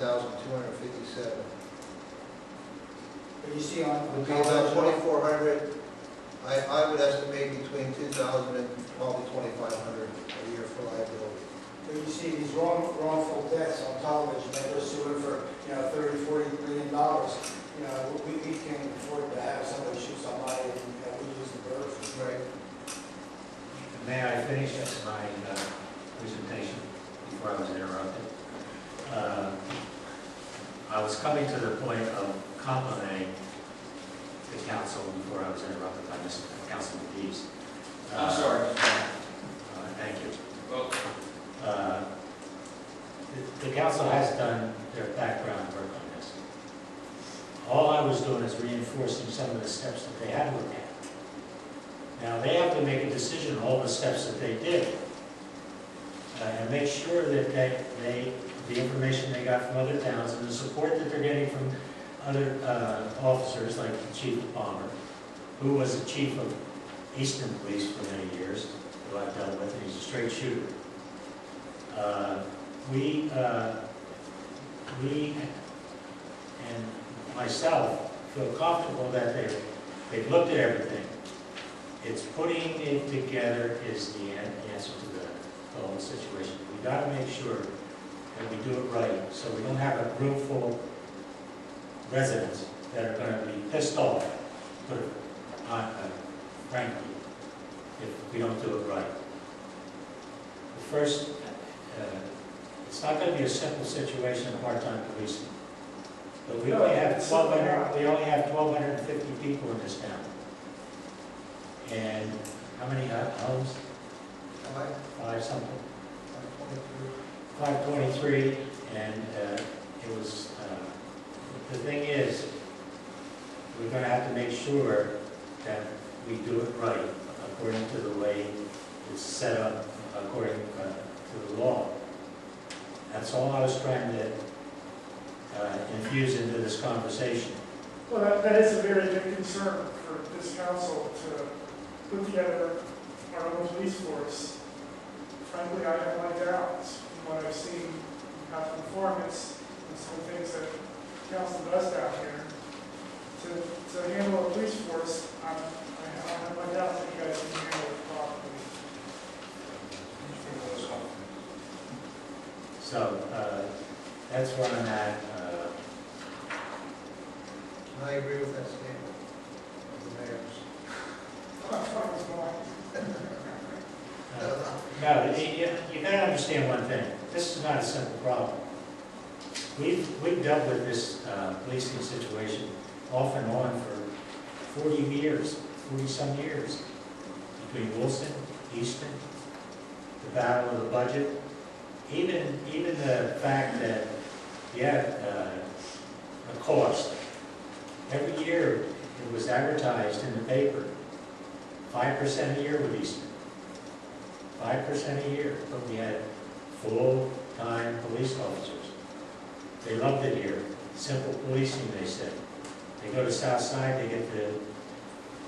1,257. But you see on Would be about 2,400. I would estimate between 2,000 and probably 2,500 a year for liability. But you see these wrongful deaths on television, that they're suing for, $30, $40 million. We can't afford to have somebody shoot somebody and we use the birds. Right. May I finish my presentation before I was interrupted? I was coming to the point of complimenting the council before I was interrupted by Mr. Councilman Dees. I'm sorry. Thank you. Well, the council has done their background work on this. All I was doing is reinforcing some of the steps that they had looked at. Now, they have to make a decision on all the steps that they did. And make sure that the information they got from other towns and the support that they're getting from other officers, like the Chief of Palmer, who was the chief of Easton Police for many years, who I've dealt with, and he's a straight shooter. We and myself feel comfortable that they've looked at everything. It's putting it together is the answer to the whole situation. We got to make sure that we do it right, so we don't have a room full of residents that are going to be pissed off, frankly, if we don't do it right. First, it's not going to be a simple situation in part-time policing. But we only have 1,250 people in this town. And how many homes? Five something? 523. And it was, the thing is, we're going to have to make sure that we do it right according to the way it's set up, according to the law. That's all I was trying to infuse into this conversation. Well, that is a very big concern for this council to put together our own police force. Frankly, I have my doubts from what I've seen past performance and some things that council does down here. To handle a police force, I have my doubts that you guys can handle it properly. So that's where I'm at. I agree with that statement of the mayor's. No, you got to understand one thing. This is not a simple problem. We've dealt with this policing situation off and on for 40 years, 40-some years, between Wilson, Easton, the battle of the budget, even the fact that, the cost. Every year it was advertised in the paper, 5% a year with Easton. 5% a year, but we had full-time police officers. They loved it here. Simple policing, they said. They go to South Side, they get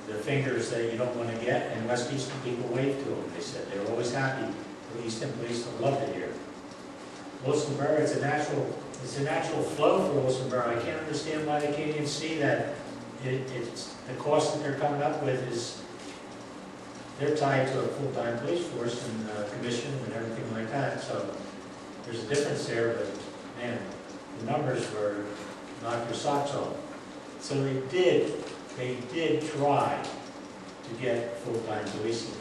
the fingers that you don't want to get, and West Easton people wave to them, they said. They were always happy. The Easton police loved it here. Wilsonboro, it's a natural flow for Wilsonboro. I can't understand why they can't even see that it's the cost that they're coming up with is they're tied to a full-time police force and commission and everything like that. So there's a difference there, but man, the numbers were knock your socks off. So they did try to get full-time policing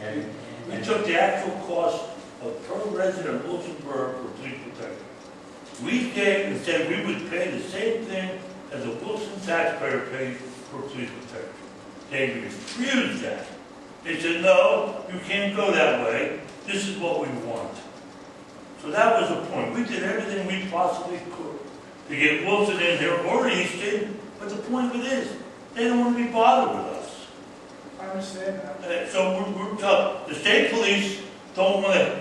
here. We took the actual cost of per resident of Wilsonboro for police protection. We came and said we would pay the same thing as a Wilson taxpayer paid for police protection. They refused that. They said, no, you can't go that way. This is what we want. So that was the point. We did everything we possibly could to get Wilson in here or Easton, but the point of it is, they don't want to be bothered with us. I understand that. So we're tough. The state police don't want to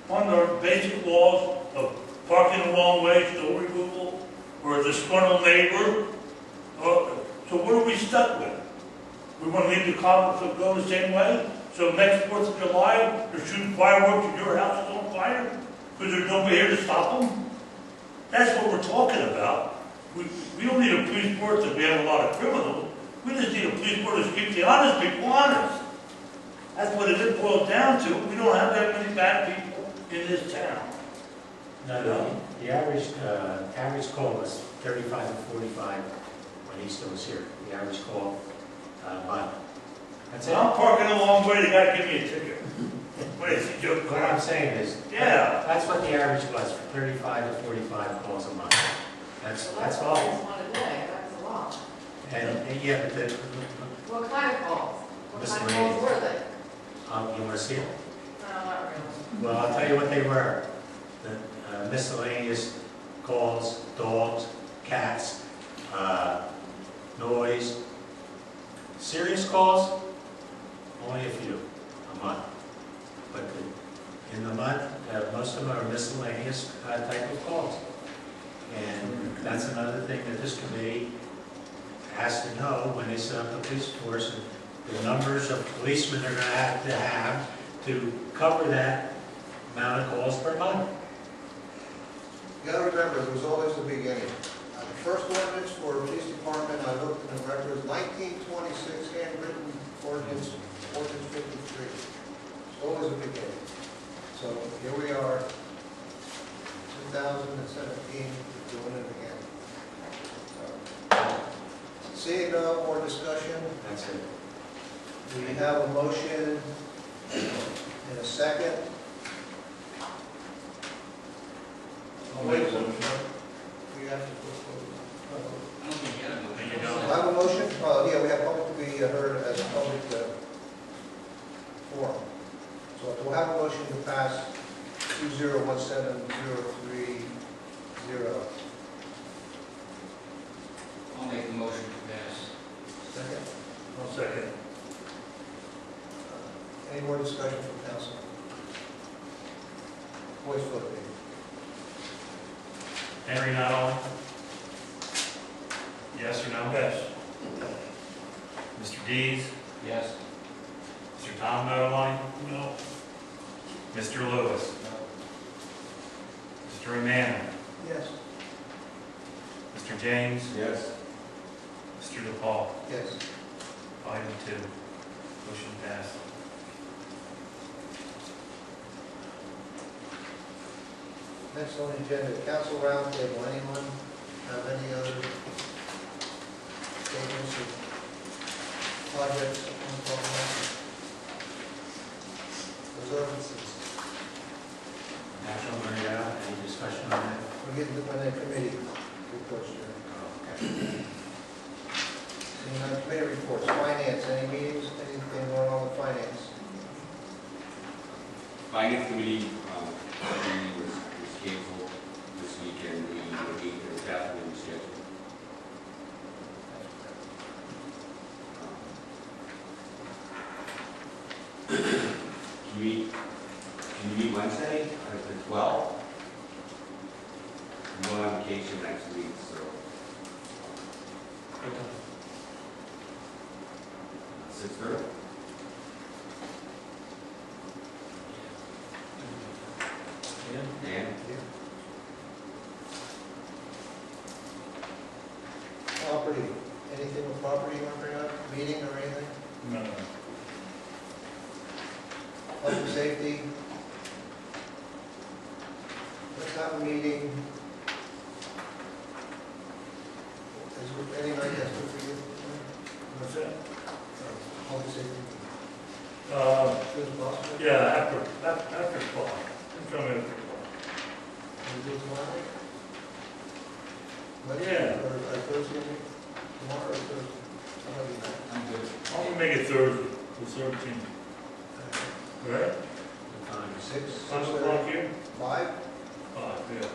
fund our basic laws of parking the wrong way, snow removal, or a disgruntled neighbor. So what are we stuck with? We want to leave the cops to go the same way? So next 4th of July, they're shooting fireworks and your house is on fire? Because there's nobody here to stop them? That's what we're talking about. We don't need a police force that we have a lot of criminals. We just need a police force to keep the honest people honest. That's what it boils down to. We don't have that many bad people in this town. No, the average call was 35 to 45 when Easton was here. The average call, but that's it. I'm parking a long way, they gotta give me a ticket. What is it, joke? What I'm saying is, Yeah. that's what the average was, 35 to 45 calls a month. That's all. One a day, that's a lot. And yeah, but What kind of calls? What kind of Miscellaneous. calls were they? you want to see them? No, not really. Well, I'll tell you what they were. The miscellaneous calls, dogs, cats, noise, Serious calls, only a few a month. But in the month, most of them are miscellaneous type of calls. And that's another thing that this committee has to know when they set up the police force, and the numbers of policemen they're going to have to cover that amount of calls per month. You gotta remember, there was always the beginning. The first ordinance for the police department, I looked in the records, 1926, handwritten ordinance 53. It's always a beginning. So here we are, 2017, doing it again. So, seeing no more discussion, That's it. we have a motion and a second. I'll make a motion. We have to. I don't think you had a motion. You don't. I have a motion, yeah, we have public to be heard as a public forum. So we'll have a motion to pass 2017030. I'll make the motion to pass. Second. I'll second. Any more discussion from council? Voice vote, please. Henry Nuttall? Yes or no? Yes. Mr. Dees? Yes. Mr. Tom Nottine? No. Mr. Lewis? Mr. Romano? Yes. Mr. James? Yes. Mr. DePaul? Yes. 5-2. Motion passed. Next on the agenda, council roundtable. Anyone have any other statements or projects that want to talk about? Observances. National Guard out, any discussion on that? We're getting to the committee reports here. Okay. Seeing none, committee reports. Finance, any meetings, anything going on with finance? Finance committee, meeting was canceled this weekend. The meeting is definitely rescheduled. Can you meet Wednesday at 12? I'm going on vacation next week, so 6:30. Dan? Property, anything with property you want to bring up? Meeting or anything? No. Public safety? Let's have a meeting. Is there any night that's good for you? What's that? Public safety? Soon as possible? Yeah, after 12. I'm coming after 12. Can we do it tomorrow? Yeah. Or Thursday? Tomorrow or Thursday? Somebody night. I'm good. I'm gonna make it Thursday, the 13th. Right? What time? 6, 5 o'clock here? 5? 5, yeah.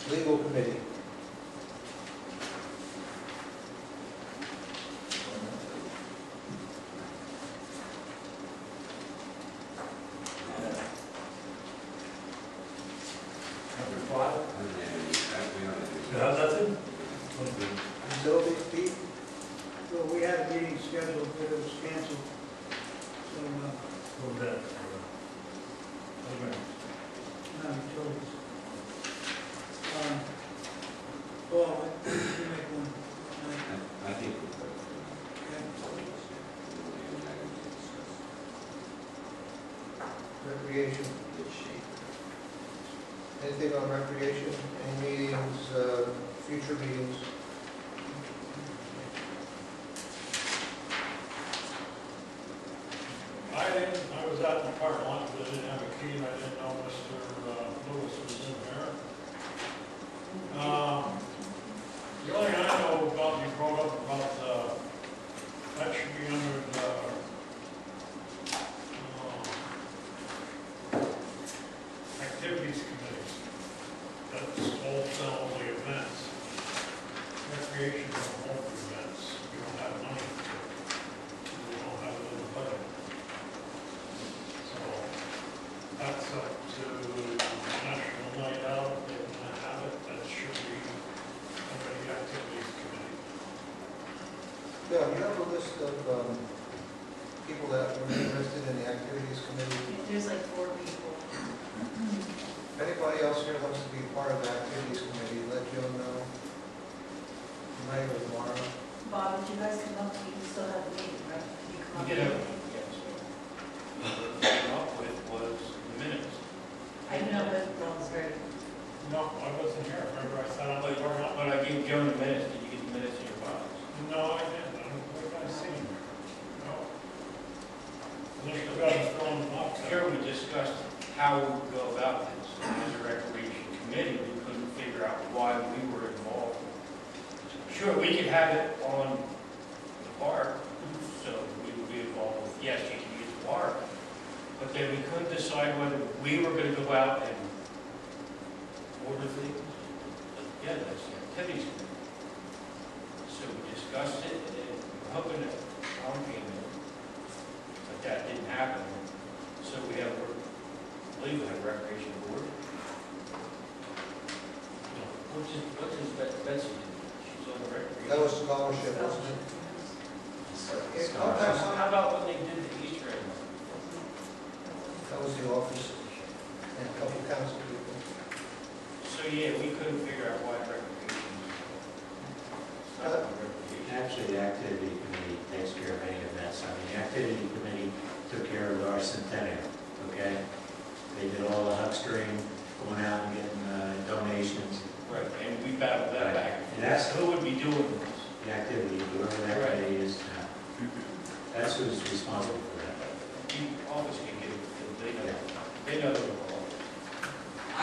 Legal committee. After 5? You We have nothing? Utilities, Pete? Well, we had a meeting scheduled, but it was canceled. So, What was that? Okay. no utilities. Well, you make one. I think Recreation. Anything on recreation? Any meetings, future meetings? I was out in the park once, but I didn't have a key, and I didn't know Mr. Lewis was in there. The only thing I know about, you brought up about, that should be under the, list of people that were interested in the activities committee? There's like 4 people. If anybody else here wants to be part of the activities committee, let Joe know. Tonight or tomorrow. Bob, would you guys come up? You still have the meeting, right? Could you come up? We did have, yes. What we came up with was the minutes. I know, but Bill's very, No, I wasn't here, remember, I thought I But but I gave Joan the minutes, did you get the minutes in your files? No, I didn't, I don't think I seen it. No. Unless you got it thrown in the box. Here we discussed how we would go about this. As a recreation committee, we couldn't figure out why we were involved. Sure, we could have it on the park, so we would be involved with, yes, you can use the park. But then we couldn't decide whether we were going to go out and order things. Yeah, that's the activities committee. So we discussed it, and we were hoping that Tom came in, but that didn't happen. So we have, I believe we have a recreation board. What does Betsy do? She's on the recreation. That was scholarship, wasn't it? How about when they did the Easter egg? That was the office and a couple of council people. So, yeah, we couldn't figure out why recreation was. It's not on recreation. Actually, the activity committee takes care of any events. I mean, the activity committee took care of our centennial, okay? They did all the huckstering, going out and getting donations. Right, and we battled that back. And that's Who would be doing this? the activity, whoever that Right. committee is now. That's who's responsible for that. The office can get it, they know the law. I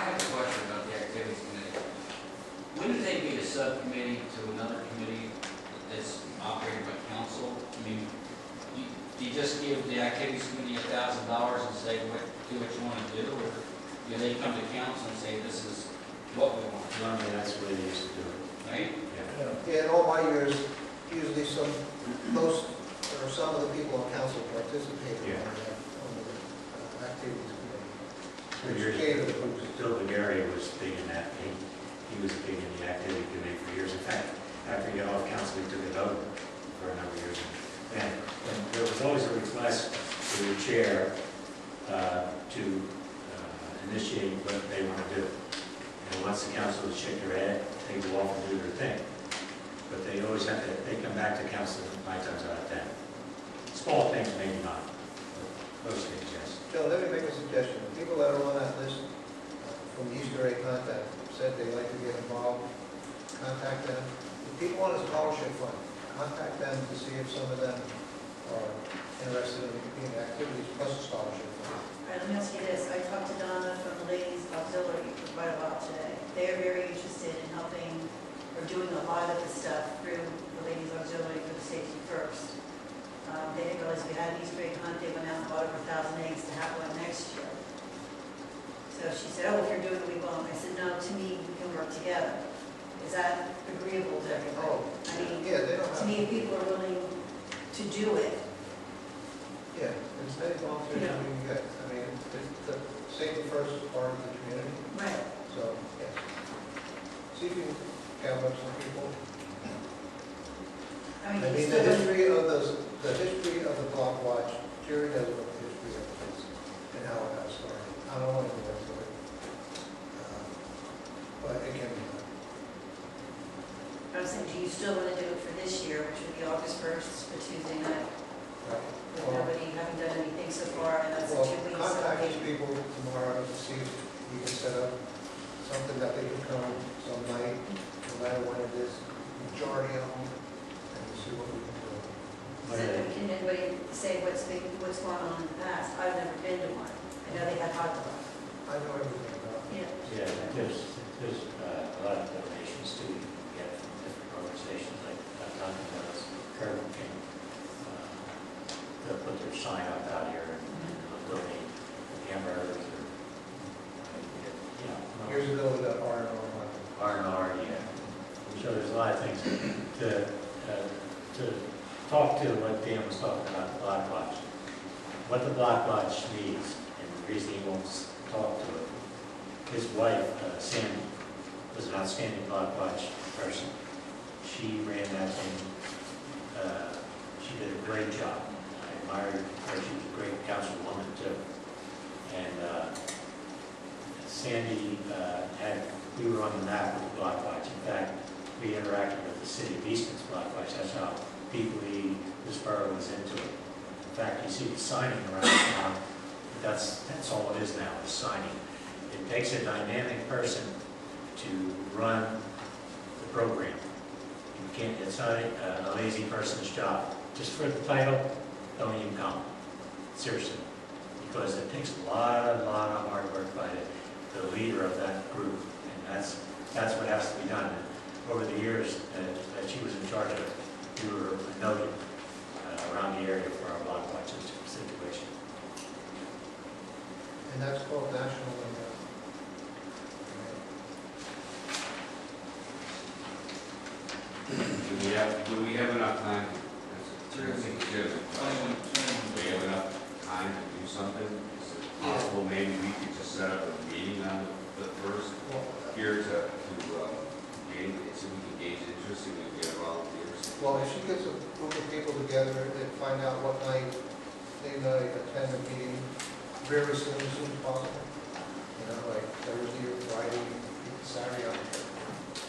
have a question about the activities committee. Wouldn't they be a subcommittee to another committee that's operated by council? I mean, do you just give the activities committee $1,000 and say, do what you want to do? Or do they come to council and say, this is what we want? Normally, that's the way they used to do it. Right? Yeah. Yeah, in all my years, usually most, or some of the people on council participated Yeah. on the activities committee. For Which years, gave it a boost. Bill Gary was big in that. He was big in the activity committee for years. In fact, after he got off council, he took it over for a number of years. And there was always a request to the chair to initiate what they want to do. And once the council has shook their head, they go off and do their thing. But they always have to, they come back to council 9 times out of 10. Small things, maybe not. But most things, yes. Joe, let me make a suggestion. The people that are on that list from the Easter egg contact said they'd like to get involved, contact them. The people on the scholarship fund, contact them to see if some of them are interested in being activities plus a scholarship fund. all right, let me ask you this. I talked to Donna from the Ladies Auxiliary for quite a while today. They are very interested in helping or doing a lot of the stuff through the Ladies Auxiliary for the Safety First. They didn't realize we had an Easter egg hunt. They went out and bought over 1,000 eggs to have one next year. So she said, oh, if you're doing it, we won't. I said, no, to me, we can work together. Is that agreeable to everybody? Oh, I mean, yeah, they don't to have, me, if people are willing to do it, yeah, as many volunteers as we can get. I mean, the safety first is part of the community, right. so, yes. See if you can gather up some people. I mean, I you mean, still the wouldn't- history of the block watch, Jerry knows what the history of it is and how it got started. I don't want to go into it. But it can be done. I was saying, do you still want to do it for this year, which would be August 1st, the Tuesday night? Right. With nobody having done anything so far, and that's in Well, 2 weeks. contact these people tomorrow to see if you can set up something that they can come some night, no matter when it is, majority of them, and we'll see what we can do. Can anybody say what's gone on in the past? I've never been to one. I know they had hot dogs. I know everything about it. Yeah. Yeah, there's a lot of donations too, you can get from different organizations like Dunkin' Donuts, Curb King. They'll put their sign up out here and they'll donate hamburgers or, you know. Years ago, we got R&R. R&R, yeah. So there's a lot of things to talk to what Dan was talking about, the block watch. What the block watch needs, and the reason he won't talk to it, his wife, Sandy, was an outstanding block watch person. She ran that thing She did a great job. I admired her. She was a great councilwoman too. And Sandy we were on the map with the block watch. In fact, we interacted with the city of Easton's block watch. That's how deeply this borough was into it. In fact, you see the signing around town. That's all it is now, is signing. It takes a dynamic person to run the program. You can't, it's not a lazy person's job. Just for the title, don't even come. Seriously. Because it takes a lot of hard work by the leader of that group. And that's what has to be done. And over the years that she was in charge of it, we were noted around the area for our block watch situation. And that's called national. Do we have enough time? Do we have enough time to do something? Is it possible maybe we could just set up a meeting on the first here to gauge, so we can gauge interest and we get volunteers? Well, if she gets a group of people together and find out what night they might attend the meeting very soon as possible, you know, like Thursday or Friday, Saturday, on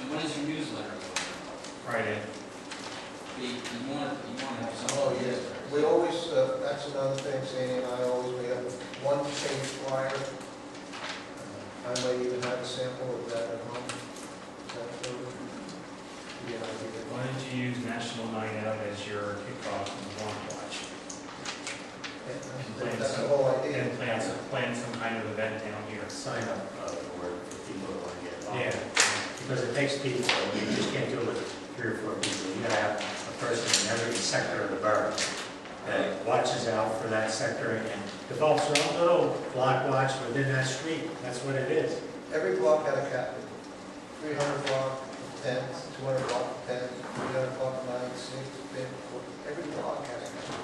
And when is your newsletter? Friday. You want to have some. Oh, yes. We always, that's another thing, Sandy and I always made up one page flyer. I might even have a sample of that at home. Yeah, I think Why don't you use National Night Out as your kickoff and block watch? that's the whole idea. And plan some kind of event down here. Sign up for people who want to get involved. Yeah. Because it takes people. You just can't do it with 3 or 4 people. You gotta have a person in every sector of the borough that watches out for that sector and develops their own little block watch within that street. That's what it is. Every block had a captain. 300 block, 10, 200 block, 10, 300 block, 9, 6, 10, 4. Every block has a captain.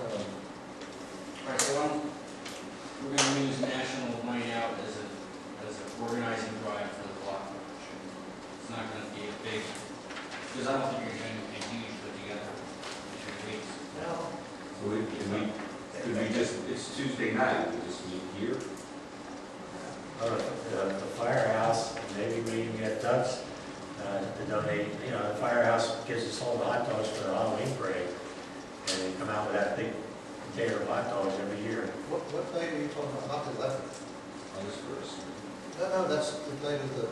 So, All right, so we're going to use National Night Out as an organizing drive for the block watch. It's not going to be a big, because I don't think you're going to be huge put together in 2 weeks. no. So could we just, it's Tuesday night, we just meet here? The firehouse, maybe we can get Doug's to donate. You know, the firehouse gives us all the hot dogs for the Halloween parade. And they come out with that big container of hot dogs every year. What night are you talking about? Not the 11th? August 1st. No, that's the night of the,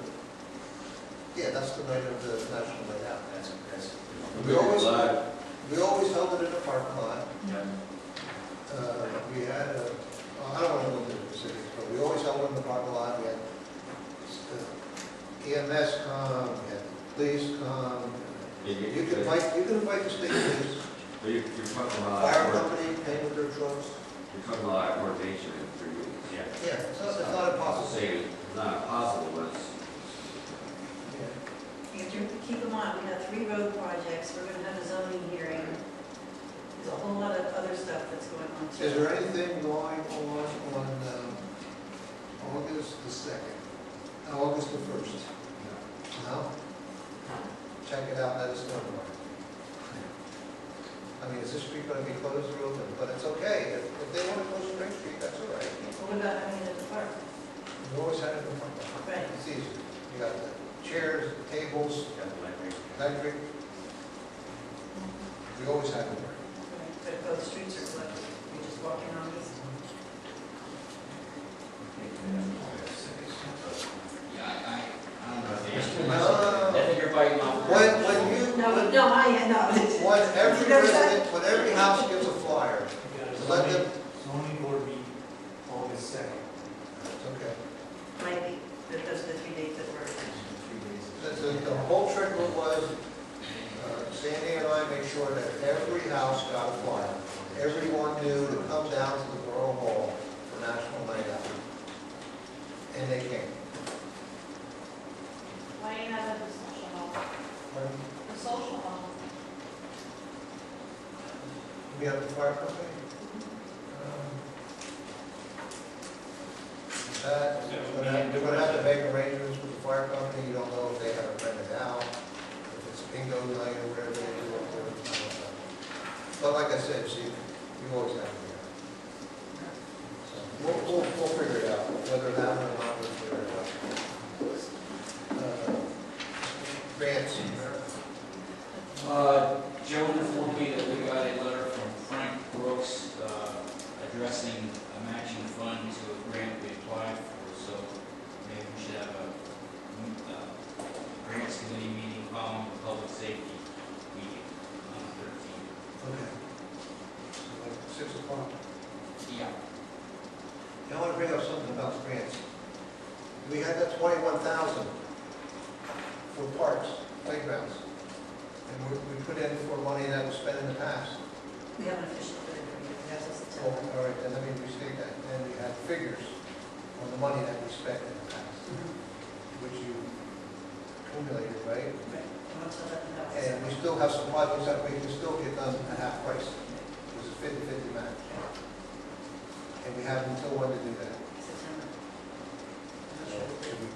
yeah, that's the night of the National Night Out. That's We always held it in the parking lot. yeah. We had, I don't want to go into the specifics, but we always held it in the parking lot. We had EMS come, we had police come. You can invite the state police, But you're talking about, fire company, came with their trucks. you're talking about coordination in 3 weeks. Yeah. Yeah, it's not impossible. Saying it's not impossible, but it's, Yeah. You have to keep in mind, we have 3 road projects, we're gonna have a zoning hearing. There's a whole lot of other stuff that's going on too. Is there anything going on August the 2nd? August the 1st? No? Check it out, let us know. I mean, is this street going to be closed or open? But it's okay, if they want to close Spring Street, that's all right. What about having it at the park? We always had it in front of us. Right. It's easy. You got the chairs, the tables, Got the library. electric. We always had it there. But both streets are closed, you're just walking on these. Yeah, I don't know if the No. I think you're biting off. When you, No, when every resident, when every house gets a flyer, let them, Zoning board meeting August 2nd. it's okay. Might be, that those are the 3 dates that work. 3 days. The whole trick was, Sandy and I made sure that every house got a flyer. Everyone knew to come down to the Borough Hall for National Night Out. And they came. Why do you have it at the social hall? Pardon? The social hall. We have the fire company? We're gonna have to make arrangements with the fire company. You don't know if they have it rented out, if it's bingo night or whatever they do up there. But like I said, see, you always have to. So we'll figure it out, whether that one or not, we'll figure it out. Grants. Joe informed me that we got a letter from Frank Brooks addressing a matching fund to a grant we applied for, so maybe we should have a grants committee meeting following the public safety meeting on the 13th. Okay. So like 6 o'clock. Yeah. I want to bring up something about the grants. We had that 21,000 for parks, playgrounds. And we put in for money that was spent in the past. We haven't officially put it in, we have to Oh, tell them. all right, then let me restate that. And we had figures on the money that we spent in the past, which you accumulated, right? Right, I want to let them know. And we still have some projects that we can still get done at half price. This is 50-50 match. And we have until when to do that? September. I'm not So sure. should we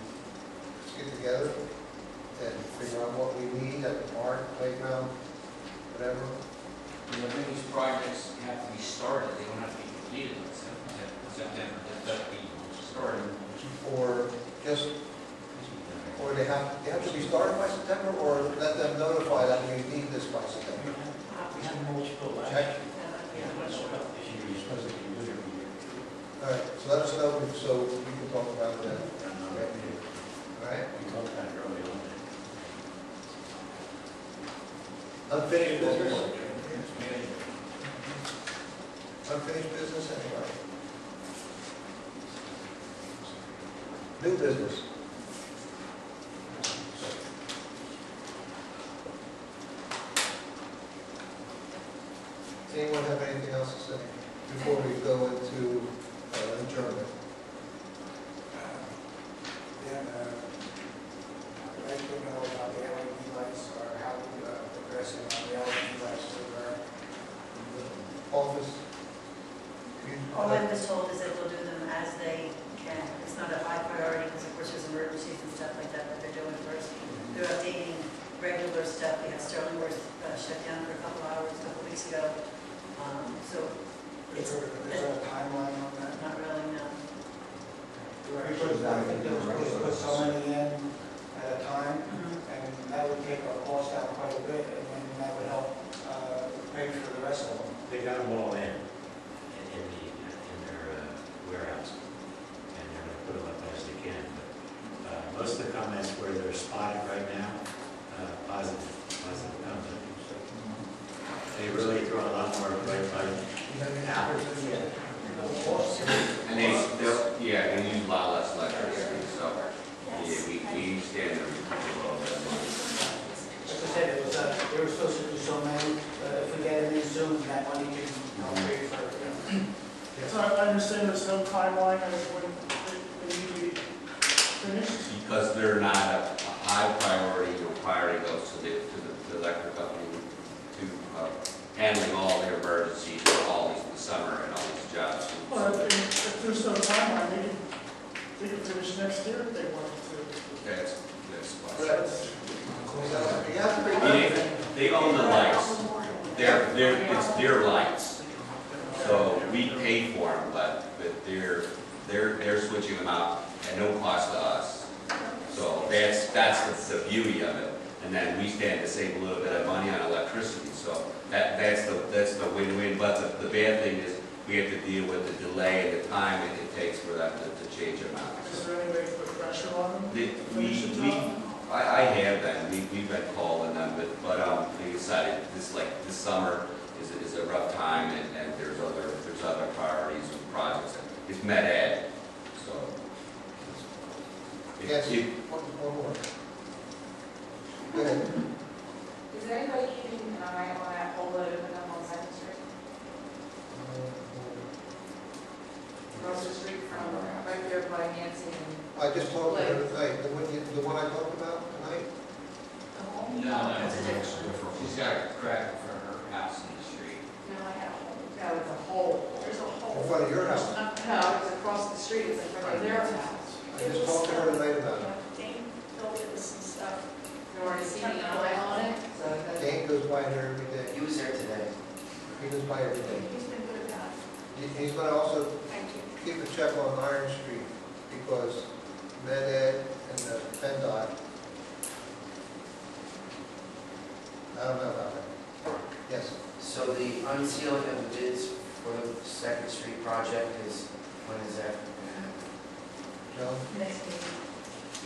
just get together and figure out what we need at the park, playground, whatever? And when these projects have to be started, they don't have to be completed in September, just be started. Or just, or they have to be started by September, or let them notify that we need this by September? We had multiple Check. Yeah. This year, you're supposed to be good every year. All right, so let us know, so we can talk about it then. Okay. All right? We talked about it early on. Unfinished business? Unfinished business, anybody? New business? Does anyone have anything else to say before we go into adjournment? I'd like to know about the LED lights or how we progressing on the LED lights for our Office? All I was told is that they'll do them as they can. It's not a high priority because of course there's emergencies and stuff like that they're doing first. They're updating regular stuff. We had Sterling Worth shut down for a couple hours a couple weeks ago. So Is there a timeline on that? not really, no. I think they were supposed to put so many in at a time, and that would take our cost down quite a bit, and then that would help pay for the rest of them. They got them all in their warehouse, and they're going to put them up as they can. But most of the comments where they're spotted right now, positive comments. They really throw a lot more bright light. And they use a lot less electricity, so, yeah, we stand there with a little bit of money. Like I said, it was, they were supposed to do so many, if we get it in soon, that money can pay for it. So I understand there's no timeline on when they need to be finished? Because they're not a high priority, requiring goes to the electric company to handling all their emergencies for all these, the summer and all these jobs. Well, if there's no timeline, they can finish next year if they wanted to. That's Correct. You have to remember, they own the lights. It's their lights. So we pay for them, but they're switching them out at no cost to us. So that's the beauty of it. And then we stand to save a little bit of money on electricity. So that's the win-win. But the bad thing is we have to deal with the delay and the time it takes for them to change them out. Is there any way to put pressure on them? I have been. We've been calling them, but they decided this summer is a rough time, and there's other priorities and projects. It's med ed, so. yes, one more. Go ahead. Is anybody keeping an eye on that hole that opened up on Second Street? Across the street from, right there by Nancy and. I just talked to her tonight, the one I talked about tonight. No, she's got a crack in front of her house in the street. No, I have a hole. No, it's a hole. There's a hole. In front of your house. No, it's across the street, it's in front of their house. I just talked to her tonight about it. Dane filled it with some stuff. You already seen the eye on it? by there every day. He was there today. He goes by every day. He's been good about it. He's gonna also Thank you. keep a check on Iron Street, because Med Ed and the PennDOT, I don't know about that. Yes, So the unsealing of the bids for the Second Street project is, when is that gonna happen? Joe? Next meeting.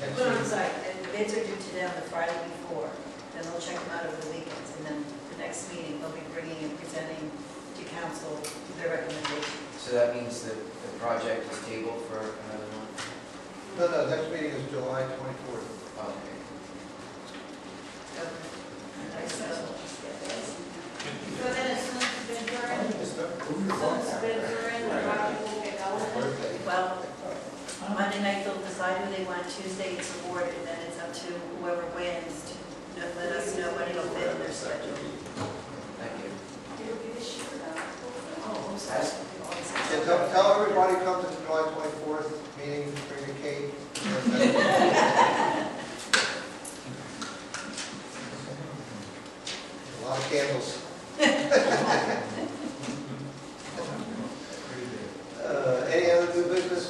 Next Well, I'm week. sorry, and the bids are due to them the Friday before, then they'll check them out over the weekends, and then the next meeting, they'll be bringing and presenting to council their recommendation. So that means that the project is tabled for another month? No, next meeting is July 24th. Okay. So then as soon as the bids are in, as soon as the bids are in, the project will get going. Well, Monday night they'll decide who they want, Tuesday it's awarded, and then it's up to whoever wins to let us know when it'll fit in their schedule. Thank you. It'll be this year though. Oh, I'm sorry. So tell everybody come to the July 24th meeting, bring a cake. A lot of candles. Any other new business?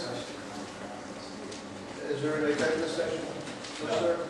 Is there an executive session? No, sir?